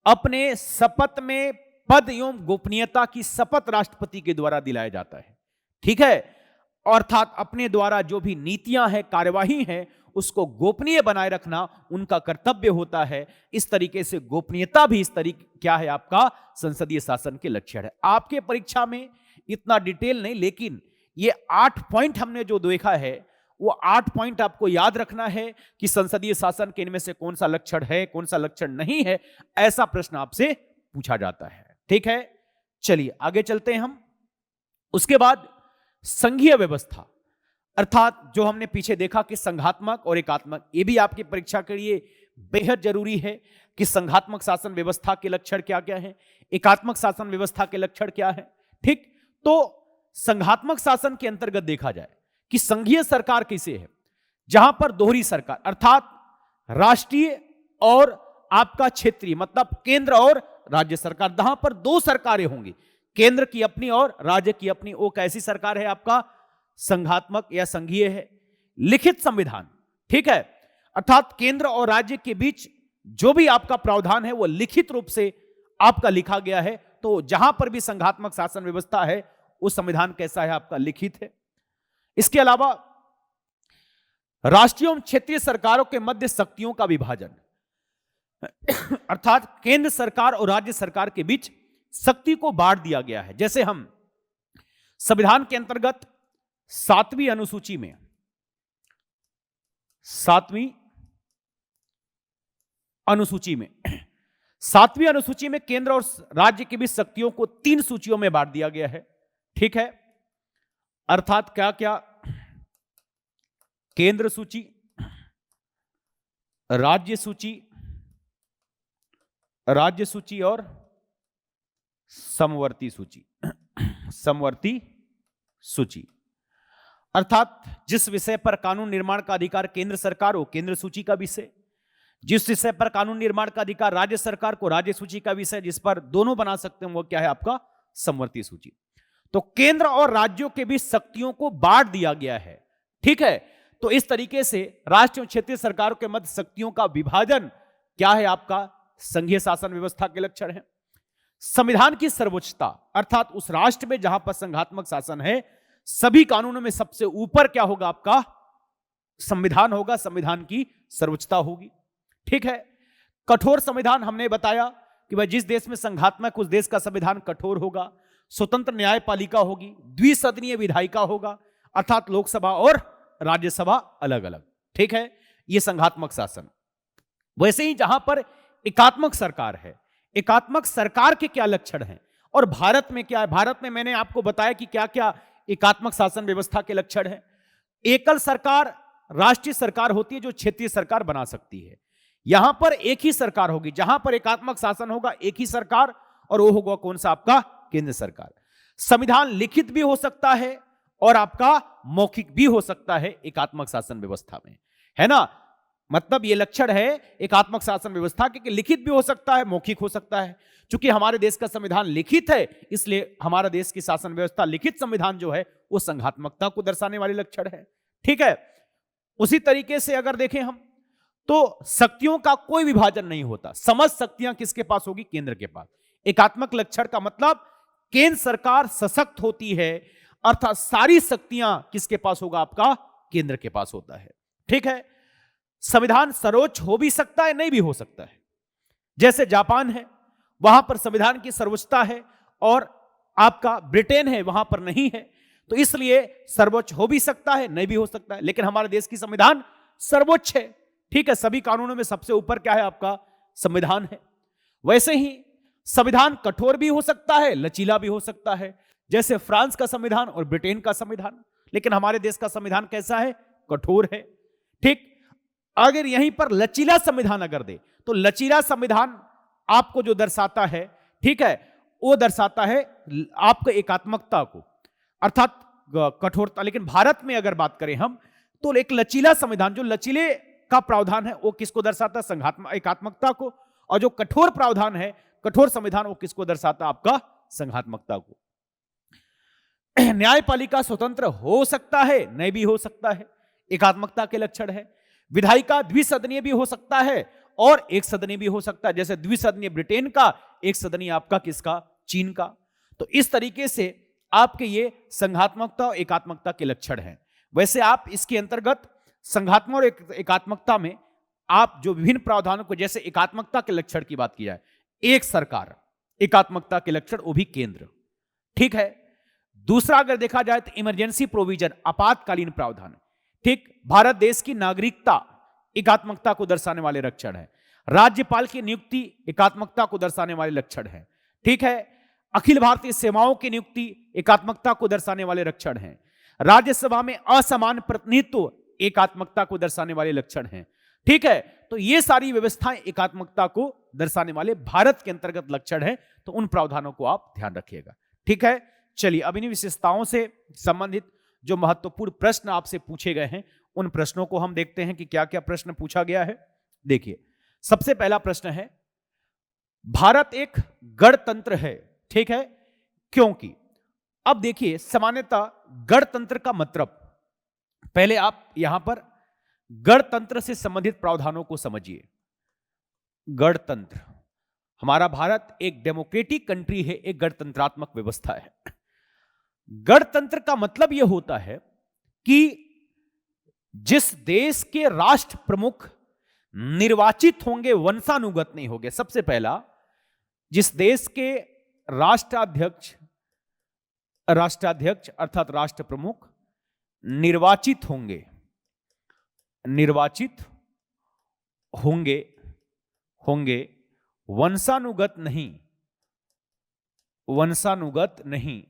S1: अपने शपथ में पद एवं गोपनीयता की शपथ राष्ट्रपति के द्वारा दिलाया जाता है, ठीक है। अर्थात अपने द्वारा जो भी नीतियां हैं, कार्यवाही है, उसको गोपनीय बनाए रखना उनका कर्तव्य होता है। इस तरीके से गोपनीयता भी इस तरीके क्या है आपका संसदीय शासन के लक्षण है। आपके परीक्षा में इतना डिटेल नहीं, लेकिन ये 8 पॉइंट हमने जो देखा है वो 8 पॉइंट आपको याद रखना है कि संसदीय शासन के इनमें से कौन सा लक्षण है, कौन सा लक्षण नहीं है, ऐसा प्रश्न आपसे पूछा जाता है, ठीक है। चलिए आगे चलते हैं हम। उसके बाद संघीय व्यवस्था, अर्थात जो हमने पीछे देखा कि संघात्मक और एकात्मक, ये भी आपकी परीक्षा के लिए बेहद जरूरी है कि संघात्मक शासन व्यवस्था के लक्षण क्या क्या है, एकात्मक शासन व्यवस्था के लक्षण क्या है, ठीक। तो संघात्मक शासन के अंतर्गत देखा जाए कि संघीय सरकार कैसे है, जहां पर दोहरी सरकार, अर्थात राष्ट्रीय और आपका क्षेत्रीय, मतलब केंद्र और राज्य सरकार, जहां पर 2 सरकारें होंगी, केंद्र की अपनी और राज्य की अपनी, वो कैसी सरकार है आपका संघात्मक या संघीय है। लिखित संविधान, ठीक है, अर्थात केंद्र और राज्य के बीच जो भी आपका प्रावधान है वो लिखित रूप से आपका लिखा गया है। तो जहां पर भी संघात्मक शासन व्यवस्था है वो संविधान कैसा है आपका लिखित है। इसके अलावा राष्ट्रीय एवं क्षेत्रीय सरकारों के मध्य शक्तियों का विभाजन, अर्थात केंद्र सरकार और राज्य सरकार के बीच शक्ति को बांट दिया गया है। जैसे हम संविधान के अंतर्गत 7वीं अनुसूची में, 7वीं अनुसूची में केंद्र और राज्य के बीच शक्तियों को 3 सूचियों में बांट दिया गया है, ठीक है। अर्थात क्या क्या, केंद्र सूची, राज्य सूची और समवर्ती सूची। अर्थात जिस विषय पर कानून निर्माण का अधिकार केंद्र सरकार हो, केंद्र सूची का विषय, जिस विषय पर कानून निर्माण का अधिकार राज्य सरकार को, राज्य सूची का विषय, जिस पर दोनों बना सकते हैं वो क्या है आपका समवर्ती सूची। तो केंद्र और राज्यों के बीच शक्तियों को बांट दिया गया है, ठीक है। तो इस तरीके से राष्ट्रीय और क्षेत्रीय सरकारों के मध्य शक्तियों का विभाजन क्या है आपका संघीय शासन व्यवस्था के लक्षण है। संविधान की सर्वोच्चता, अर्थात उस राष्ट्र में जहां पर संघात्मक शासन है, सभी कानूनों में सबसे ऊपर क्या होगा आपका संविधान होगा, संविधान की सर्वोच्चता होगी। ठीक है। कठोर संविधान, हमने बताया कि भाई जिस देश में संघात्मक उस देश का संविधान कठोर होगा। स्वतंत्र न्यायपालिका होगी, द्विसदनीय विधायिका होगा, अर्थात लोकसभा और राज्यसभा अलग अलग। ठीक है, यह संघात्मक शासन। वैसे ही जहां पर एकात्मक सरकार है, एकात्मक सरकार के क्या लक्षण हैं और भारत में क्या है। भारत में मैंने आपको बताया कि क्या क्या एकात्मक शासन व्यवस्था के लक्षण हैं। एकल सरकार राष्ट्रीय सरकार होती है जो क्षेत्रीय सरकार बना सकती है। यहां पर एक ही सरकार होगी, जहां पर एकात्मक शासन होगा एक ही सरकार, और वो होगा कौन सा आपका केंद्र सरकार। संविधान लिखित भी हो सकता है और आपका मौखिक भी हो सकता है एकात्मक शासन व्यवस्था में, है ना। मतलब ये लक्षण है एकात्मक शासन व्यवस्था के कि लिखित भी हो सकता है, मौखिक हो सकता है। चूंकि हमारे देश का संविधान लिखित है, इसलिए हमारा देश की शासन व्यवस्था लिखित संविधान जो है वो संघात्मकता को दर्शाने वाले लक्षण है। ठीक है। उसी तरीके से अगर देखें हम तो शक्तियों का कोई विभाजन नहीं होता। समस्त शक्तियां किसके पास होगी? केंद्र के पास। एकात्मक लक्षण का मतलब केंद्र सरकार सशक्त होती है, अर्थात सारी शक्तियां किसके पास होगा? आपका केंद्र के पास होता है। ठीक है। संविधान सर्वोच्च हो भी सकता है, नहीं भी हो सकता है। जैसे जापान है, वहां पर संविधान की सर्वोच्चता है, और आपका ब्रिटेन है वहां पर नहीं है। तो इसलिए सर्वोच्च हो भी सकता है, नहीं भी हो सकता है। लेकिन हमारे देश की संविधान सर्वोच्च है। ठीक है। सभी कानूनों में सबसे ऊपर क्या है? आपका संविधान है। वैसे ही संविधान कठोर भी हो सकता है, लचीला भी हो सकता है, जैसे फ्रांस का संविधान और ब्रिटेन का संविधान। लेकिन हमारे देश का संविधान कैसा है? कठोर है। ठीक। अगर यहीं पर लचीला संविधान अगर दे तो लचीला संविधान आपको जो दर्शाता है, ठीक है, वो दर्शाता है आपको एकात्मकता को, अर्थात कठोरता। लेकिन भारत में अगर बात करें हम तो एक लचीला संविधान, जो लचीले का प्रावधान है वो किसको दर्शाता है? संघात्मक एकात्मकता को। और जो कठोर प्रावधान है, कठोर संविधान, वो किसको दर्शाता है? आपका संघात्मकता को। न्यायपालिका स्वतंत्र हो सकता है, नहीं भी हो सकता है, एकात्मकता के लक्षण है। विधायिका द्विसदनीय भी हो सकता है और एक सदनीय भी हो सकता है, जैसे द्विसदनीय ब्रिटेन का, एक सदनीय आपका किसका? चीन का। तो इस तरीके से आपके ये संघात्मकता और एकात्मकता के लक्षण हैं। वैसे आप इसके अंतर्गत संघात्मक और एकात्मकता में आप जो विभिन्न प्रावधानों को, जैसे एकात्मकता के लक्षण की बात की जाए, एक सरकार, एकात्मकता के लक्षण वो भी केंद्र। ठीक है। दूसरा अगर देखा जाए तो इमरजेंसी प्रोविजन, आपातकालीन प्रावधान। ठीक। भारत देश की नागरिकता एकात्मकता को दर्शाने वाले लक्षण है। राज्यपाल की नियुक्ति एकात्मकता को दर्शाने वाले लक्षण है। ठीक है। अखिल भारतीय सेवाओं की नियुक्ति एकात्मकता को दर्शाने वाले लक्षण हैं। राज्यसभा में असमान प्रतिनिधित्व एकात्मकता को दर्शाने वाले लक्षण हैं। ठीक है। तो ये सारी व्यवस्थाएं एकात्मकता को दर्शाने वाले भारत के अंतर्गत लक्षण है। तो उन प्रावधानों को आप ध्यान रखिएगा। ठीक है। चलिए अब इन विशेषताओं से संबंधित जो महत्वपूर्ण प्रश्न आपसे पूछे गए हैं, उन प्रश्नों को हम देखते हैं कि क्या क्या प्रश्न पूछा गया है। देखिए, सबसे पहला प्रश्न है, भारत एक गणतंत्र है। ठीक है। क्योंकि अब देखिए, सामान्यतः गणतंत्र का मतलब, पहले आप यहां पर गणतंत्र से संबंधित प्रावधानों को समझिए। गणतंत्र, हमारा भारत एक डेमोक्रेटिक कंट्री है, एक गणतंत्रात्मक व्यवस्था है। गणतंत्र का मतलब यह होता है कि जिस देश के राष्ट्र प्रमुख निर्वाचित होंगे, वंशानुगत नहीं होंगे। सबसे पहला, जिस देश के राष्ट्राध्यक्ष अर्थात राष्ट्र प्रमुख निर्वाचित होंगे, वंशानुगत नहीं,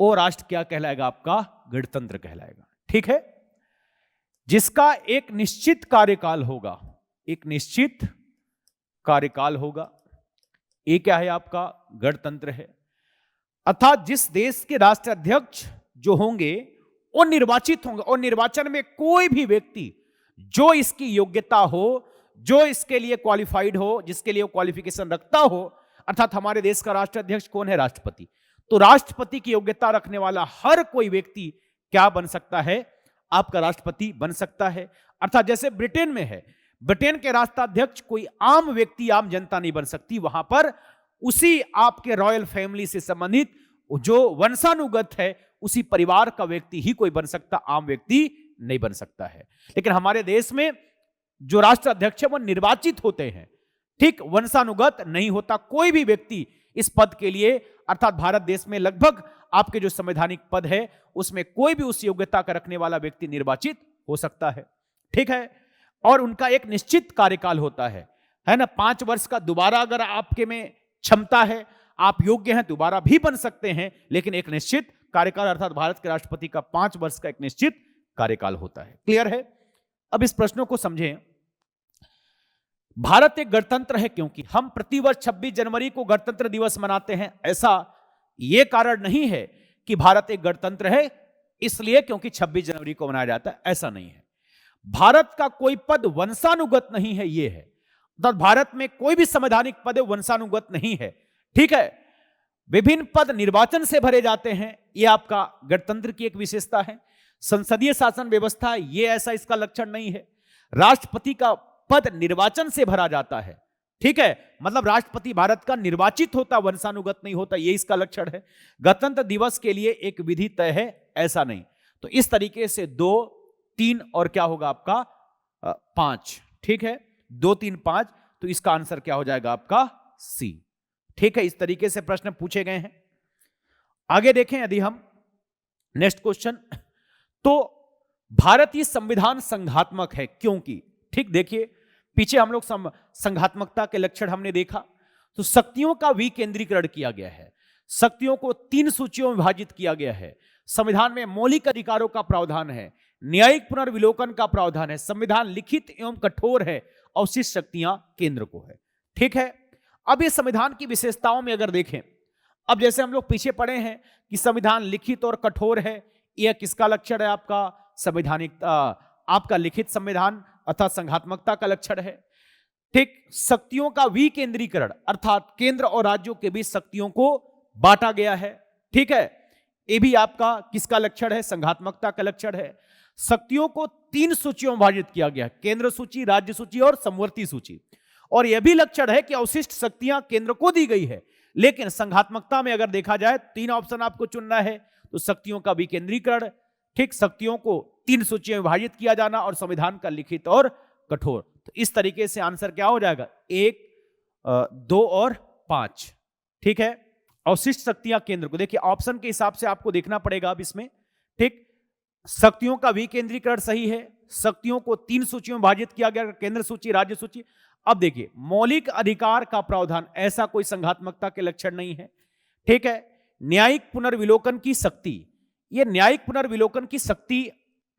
S1: वो राष्ट्र क्या कहलाएगा? आपका गणतंत्र कहलाएगा। ठीक है। जिसका एक निश्चित कार्यकाल होगा, ये क्या है? आपका गणतंत्र है। अर्थात जिस देश के राष्ट्राध्यक्ष जो होंगे वो निर्वाचित होंगे, और निर्वाचन में कोई भी व्यक्ति जो इसकी योग्यता हो, जो इसके लिए क्वालिफाइड हो, जिसके लिए वो क्वालिफिकेशन रखता हो, अर्थात हमारे देश का राष्ट्राध्यक्ष कौन है? राष्ट्रपति। तो राष्ट्रपति की योग्यता रखने वाला हर कोई व्यक्ति क्या बन सकता है? आपका राष्ट्रपति बन सकता है। अर्थात जैसे ब्रिटेन में है, ब्रिटेन के राष्ट्राध्यक्ष कोई आम व्यक्ति, आम जनता नहीं बन सकती। वहां पर उसी आपके रॉयल फैमिली से संबंधित जो वंशानुगत है उसी परिवार का व्यक्ति ही कोई बन सकता, आम व्यक्ति नहीं बन सकता है। लेकिन हमारे देश में जो राष्ट्राध्यक्ष है वो निर्वाचित होते हैं, ठीक, वंशानुगत नहीं होता कोई भी व्यक्ति इस पद के लिए। अर्थात भारत देश में लगभग आपके जो संवैधानिक पद है उसमें कोई भी उस योग्यता का रखने वाला व्यक्ति निर्वाचित हो सकता है, ठीक है। और उनका एक निश्चित कार्यकाल होता है ना। 5 वर्ष का दोबारा अगर आपके में क्षमता है, आप योग्य हैं, दोबारा भी बन सकते हैं, लेकिन एक निश्चित कार्यकाल, अर्थात भारत के राष्ट्रपति का 5 वर्ष का एक निश्चित कार्यकाल होता है। क्लियर है? अब इस प्रश्नों को समझें। भारत एक गणतंत्र है क्योंकि हम प्रतिवर्ष 26 जनवरी को गणतंत्र दिवस मनाते हैं। ऐसा यह कारण नहीं है कि भारत एक गणतंत्र है इसलिए क्योंकि 26 जनवरी को मनाया जाता है, ऐसा नहीं है। भारत का कोई पद वंशानुगत नहीं है, यह है। तो भारत में कोई भी संवैधानिक पद वंशानुगत नहीं है, ठीक है। विभिन्न पद निर्वाचन से भरे जाते हैं, यह आपका गणतंत्र की एक विशेषता है। संसदीय शासन व्यवस्था, यह ऐसा इसका लक्षण नहीं है। राष्ट्रपति का पद निर्वाचन से भरा जाता है, ठीक है, मतलब राष्ट्रपति भारत का निर्वाचित होता, वंशानुगत नहीं होता, यह इसका लक्षण है। गणतंत्र दिवस के लिए एक विधि तय है, ऐसा नहीं। तो इस तरीके से 2, 3 और क्या होगा आपका 5, ठीक है, 2, 3, 5। तो इसका आंसर क्या हो जाएगा आपका सी, ठीक है। इस तरीके से प्रश्न पूछे गए हैं। आगे देखें यदि हम नेक्स्ट क्वेश्चन, तो भारतीय संविधान संघात्मक है क्योंकि, ठीक, देखिए पीछे हम लोग संघात्मकता के लक्षण हमने देखा। तो शक्तियों का विकेंद्रीकरण किया गया है, शक्तियों को 3 सूचियों में विभाजित किया गया है। संविधान में मौलिक अधिकारों का प्रावधान है, न्यायिक पुनर्विलोकन का प्रावधान है, संविधान लिखित एवं कठोर है, अवशिष्ट शक्तियां केंद्र को है, ठीक है। अब ये संविधान की विशेषताओं में अगर देखें, अब जैसे हम लोग पीछे पढ़े हैं कि संविधान लिखित और कठोर है, यह किसका लक्षण है आपका संवैधानिक, आपका लिखित संविधान अर्थात संघात्मकता का लक्षण है, ठीक। शक्तियों का विकेंद्रीकरण अर्थात केंद्र और राज्यों के बीच शक्तियों को बांटा गया है, ठीक है, यह भी आपका किसका लक्षण है, संघात्मकता का लक्षण है। शक्तियों को 3 सूचियों में विभाजित किया गया, केंद्र सूची, राज्य सूची और समवर्ती सूची। और यह भी लक्षण है कि अवशिष्ट शक्तियां केंद्र को दी गई है, लेकिन संघात्मकता में अगर देखा जाए 3 ऑप्शन आपको चुनना है। तो शक्तियों का विकेंद्रीकरण, ठीक, शक्तियों को 3 सूचियों में विभाजित किया जाना और संविधान का लिखित और कठोर। तो इस तरीके से आंसर क्या हो जाएगा, 1, 2 और 5, ठीक है। अवशिष्ट शक्तियां केंद्र को, देखिए ऑप्शन के हिसाब से आपको देखना पड़ेगा अब इसमें, ठीक। शक्तियों का विकेंद्रीकरण सही है, शक्तियों को 3 सूचियों में विभाजित किया गया, केंद्र सूची, राज्य सूची। अब देखिए मौलिक अधिकार का प्रावधान, ऐसा कोई संघात्मकता के लक्षण नहीं है, ठीक है। न्यायिक पुनर्विलोकन की शक्ति, यह न्यायिक पुनर्विलोकन की शक्ति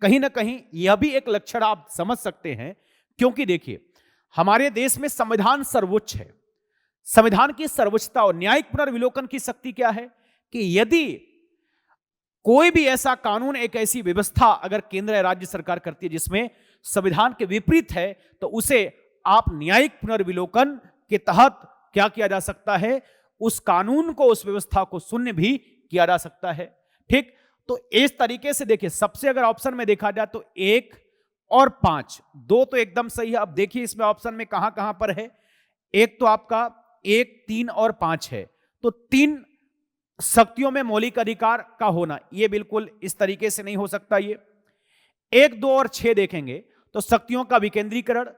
S1: कहीं ना कहीं यह भी एक लक्षण आप समझ सकते हैं, क्योंकि देखिए हमारे देश में संविधान सर्वोच्च है, संविधान की सर्वोच्चता और न्यायिक पुनर्विलोकन की शक्ति क्या है कि यदि कोई भी ऐसा कानून, एक ऐसी व्यवस्था अगर केंद्र या राज्य सरकार करती है जिसमें संविधान के विपरीत है, तो उसे आप न्यायिक पुनर्विलोकन के तहत क्या किया जा सकता है, उस कानून को, उस व्यवस्था को शून्य भी किया जा सकता है, ठीक। तो इस तरीके से देखिए सबसे अगर ऑप्शन में देखा जाए तो 1 और 5, 2 तो एकदम सही है। अब देखिए इसमें ऑप्शन में कहां कहां पर है, एक तो आपका 1, 3 और 5 है। तो 3 शक्तियों में मौलिक अधिकार का होना, यह बिल्कुल इस तरीके से नहीं हो सकता। ये 1, 2 और 6 देखेंगे तो शक्तियों का विकेंद्रीकरण,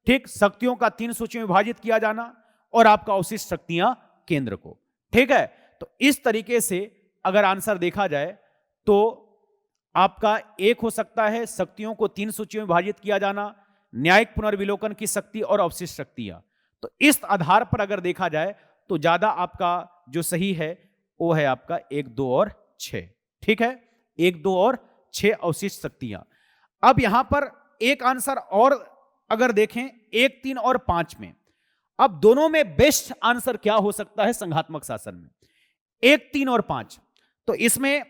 S1: ठीक, शक्तियों का 3 सूचियों में विभाजित किया जाना और आपका अवशिष्ट शक्तियां केंद्र को, ठीक है। तो इस तरीके से अगर आंसर देखा जाए तो आपका 1 हो सकता है, शक्तियों को 3 सूचियों में विभाजित किया जाना, न्यायिक पुनर्विलोकन की शक्ति और अवशिष्ट शक्तियां। तो इस आधार पर अगर देखा जाए तो ज्यादा आपका जो सही है वो है आपका 1, 2 और 6, ठीक है, 1, 2 और 6 अवशिष्ट शक्तियां। अब यहां पर एक आंसर और अगर देखें 1, 3 और 5 में, अब दोनों में बेस्ट आंसर क्या हो सकता है संघात्मक शासन में, 1, 3 और 5। तो इसमें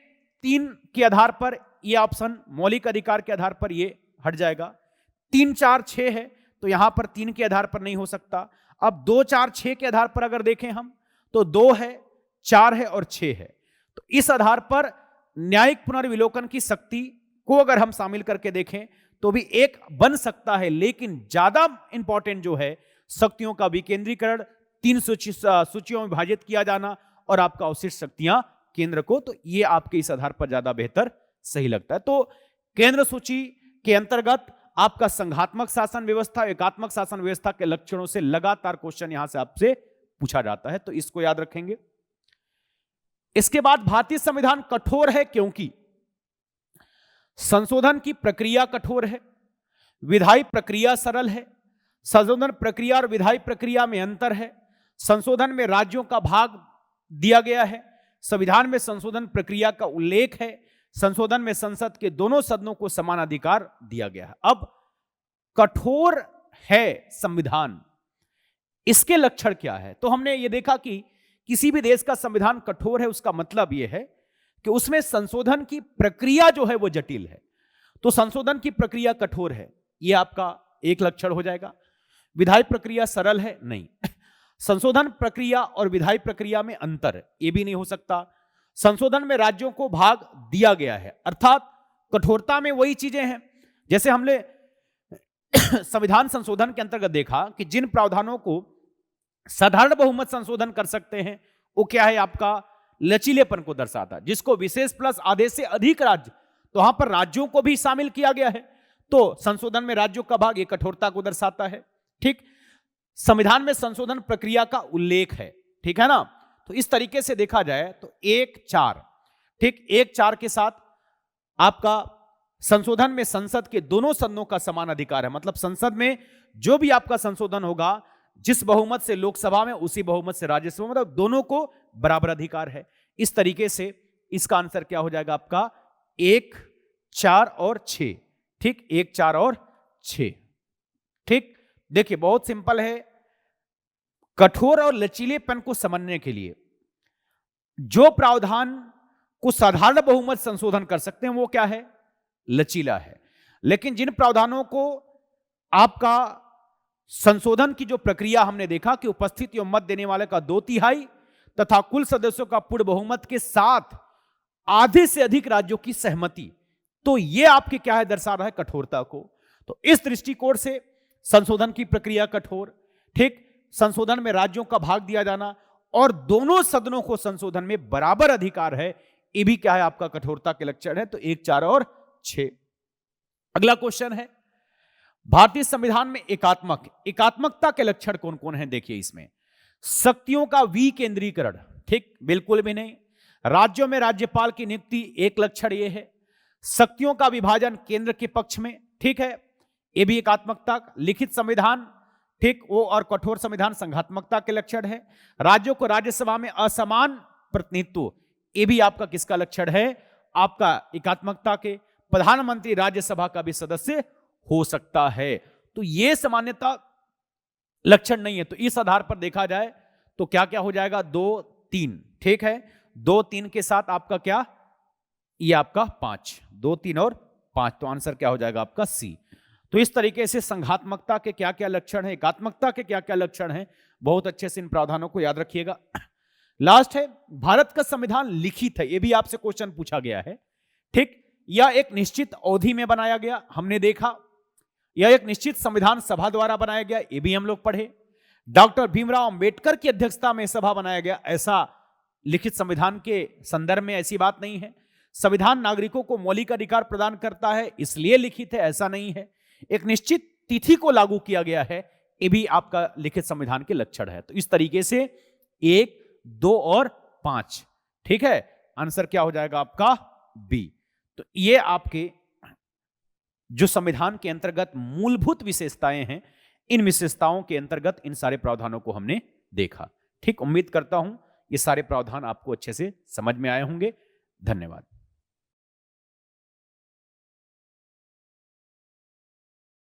S1: 3 के आधार पर यह ऑप्शन, मौलिक अधिकार के आधार पर यह हट जाएगा। 3, 4, 6 है तो यहां पर 3 के आधार पर नहीं हो सकता। अब 2, 4, 6 के आधार पर अगर देखें हम तो 2 है, 4 है और 6 है। तो इस आधार पर न्यायिक पुनर्विलोकन की शक्ति को अगर हम शामिल करके देखें तो भी एक बन सकता है, लेकिन ज्यादा इंपॉर्टेंट जो है शक्तियों का विकेंद्रीकरण, 3 सूचियों में विभाजित किया जाना और आपका अवशिष्ट शक्तियां केंद्र को, तो ये आपके इस आधार पर ज्यादा बेहतर सही लगता है। तो केंद्र सूची के अंतर्गत आपका संघात्मक शासन व्यवस्था, एकात्मक शासन व्यवस्था के लक्षणों से लगातार क्वेश्चन यहां से आपसे पूछा जाता है, तो इसको याद रखेंगे। इसके बाद भारतीय संविधान कठोर है क्योंकि संशोधन की प्रक्रिया कठोर है, विधायी प्रक्रिया सरल है, संशोधन प्रक्रिया और विधायी प्रक्रिया में अंतर है, संशोधन में राज्यों का भाग दिया गया है, संविधान में संशोधन प्रक्रिया का उल्लेख है, संशोधन में संसद के दोनों सदनों को समान अधिकार दिया गया है। अब कठोर है संविधान, इसके लक्षण क्या है? तो हमने ये देखा कि किसी भी देश का संविधान कठोर है, उसका मतलब यह है कि उसमें संशोधन की प्रक्रिया जो है वो जटिल है। तो संशोधन की प्रक्रिया कठोर है, यह आपका एक लक्षण हो जाएगा। विधायी प्रक्रिया सरल है, नहीं। संशोधन प्रक्रिया और विधायी प्रक्रिया में अंतर है, यह भी नहीं हो सकता। संशोधन में राज्यों को भाग दिया गया है, अर्थात कठोरता में वही चीजें हैं जैसे हमने संविधान संशोधन के अंतर्गत देखा कि जिन प्रावधानों को साधारण बहुमत संशोधन कर सकते हैं, वो क्या है? आपका लचीलेपन को दर्शाता, जिसको विशेष प्लस आधे से अधिक राज्य, तो वहां पर राज्यों को भी शामिल किया गया है, तो संशोधन में राज्यों का भाग, ये कठोरता को दर्शाता है। ठीक, संविधान में संशोधन प्रक्रिया का उल्लेख है, ठीक है ना। तो इस तरीके से देखा जाए तो 1-4, ठीक, 1-4 के साथ आपका संशोधन में संसद के दोनों सदनों का समान अधिकार है, मतलब संसद में जो भी आपका संशोधन होगा, जिस बहुमत से लोकसभा में उसी बहुमत से राज्यसभा में, मतलब दोनों को बराबर अधिकार है। इस तरीके से इसका आंसर क्या हो जाएगा आपका? 1, 4 और 6। ठीक, 1, 4 और 6। ठीक, देखिए बहुत सिंपल है। कठोर और लचीलेपन को समझने के लिए जो प्रावधान को साधारण बहुमत संशोधन कर सकते हैं वो क्या है? लचीला है। लेकिन जिन प्रावधानों को आपका संशोधन की जो प्रक्रिया हमने देखा कि उपस्थित एवं मत देने वाले का 2/3 तथा कुल सदस्यों का पूर्ण बहुमत के साथ आधे से अधिक राज्यों की सहमति, तो यह आपके क्या है? दर्शा रहा है कठोरता को। तो इस दृष्टिकोण से संशोधन की प्रक्रिया कठोर, ठीक, संशोधन में राज्यों का भाग दिया जाना और दोनों सदनों को संशोधन में बराबर अधिकार है, ये भी क्या है? आपका कठोरता के लक्षण है। तो 1, 4 और 6। अगला क्वेश्चन है, भारतीय संविधान में एकात्मकता के लक्षण कौन कौन है? देखिए इसमें शक्तियों का विकेंद्रीकरण, ठीक, बिल्कुल भी नहीं। राज्यों में राज्यपाल की नियुक्ति, एक लक्षण ये है। शक्तियों का विभाजन केंद्र के पक्ष में, ठीक है, ये भी एकात्मकता। लिखित संविधान, ठीक, वो और कठोर संविधान संघात्मकता के लक्षण है। राज्यों को राज्यसभा में असमान प्रतिनिधित्व, ये भी आपका किसका लक्षण है? आपका एकात्मकता के। प्रधानमंत्री राज्यसभा का भी सदस्य हो सकता है, तो ये सामान्यता लक्षण नहीं है। तो इस आधार पर देखा जाए तो क्या क्या हो जाएगा? 2, 3, ठीक है। 2, 3 के साथ आपका क्या? ये आपका 5, 2, 3 और 5, तो आंसर क्या हो जाएगा आपका? सी। तो इस तरीके से संघात्मकता के क्या क्या लक्षण है, एकात्मकता के क्या क्या लक्षण है, बहुत अच्छे से इन प्रावधानों को याद रखिएगा। लास्ट है, भारत का संविधान लिखित है, यह भी आपसे क्वेश्चन पूछा गया है, ठीक, यह एक निश्चित अवधि में बनाया गया, हमने देखा। यह एक निश्चित संविधान सभा द्वारा बनाया गया, यह भी हम लोग पढ़े। डॉक्टर भीमराव अंबेडकर की अध्यक्षता में सभा बनाया गया, ऐसा लिखित संविधान के संदर्भ में ऐसी बात नहीं है। संविधान नागरिकों को मौलिक अधिकार प्रदान करता है, इसलिए लिखित है, ऐसा नहीं है। एक निश्चित तिथि को लागू किया गया है, ये भी आपका लिखित संविधान के लक्षण है। तो इस तरीके से 1, 2 और 5, ठीक है, आंसर क्या हो जाएगा आपका? बी। तो ये आपके जो संविधान के अंतर्गत मूलभूत विशेषताएं हैं, इन विशेषताओं के अंतर्गत इन सारे प्रावधानों को हमने देखा। ठीक, उम्मीद करता हूं ये सारे प्रावधान आपको अच्छे से समझ में आए होंगे। धन्यवाद।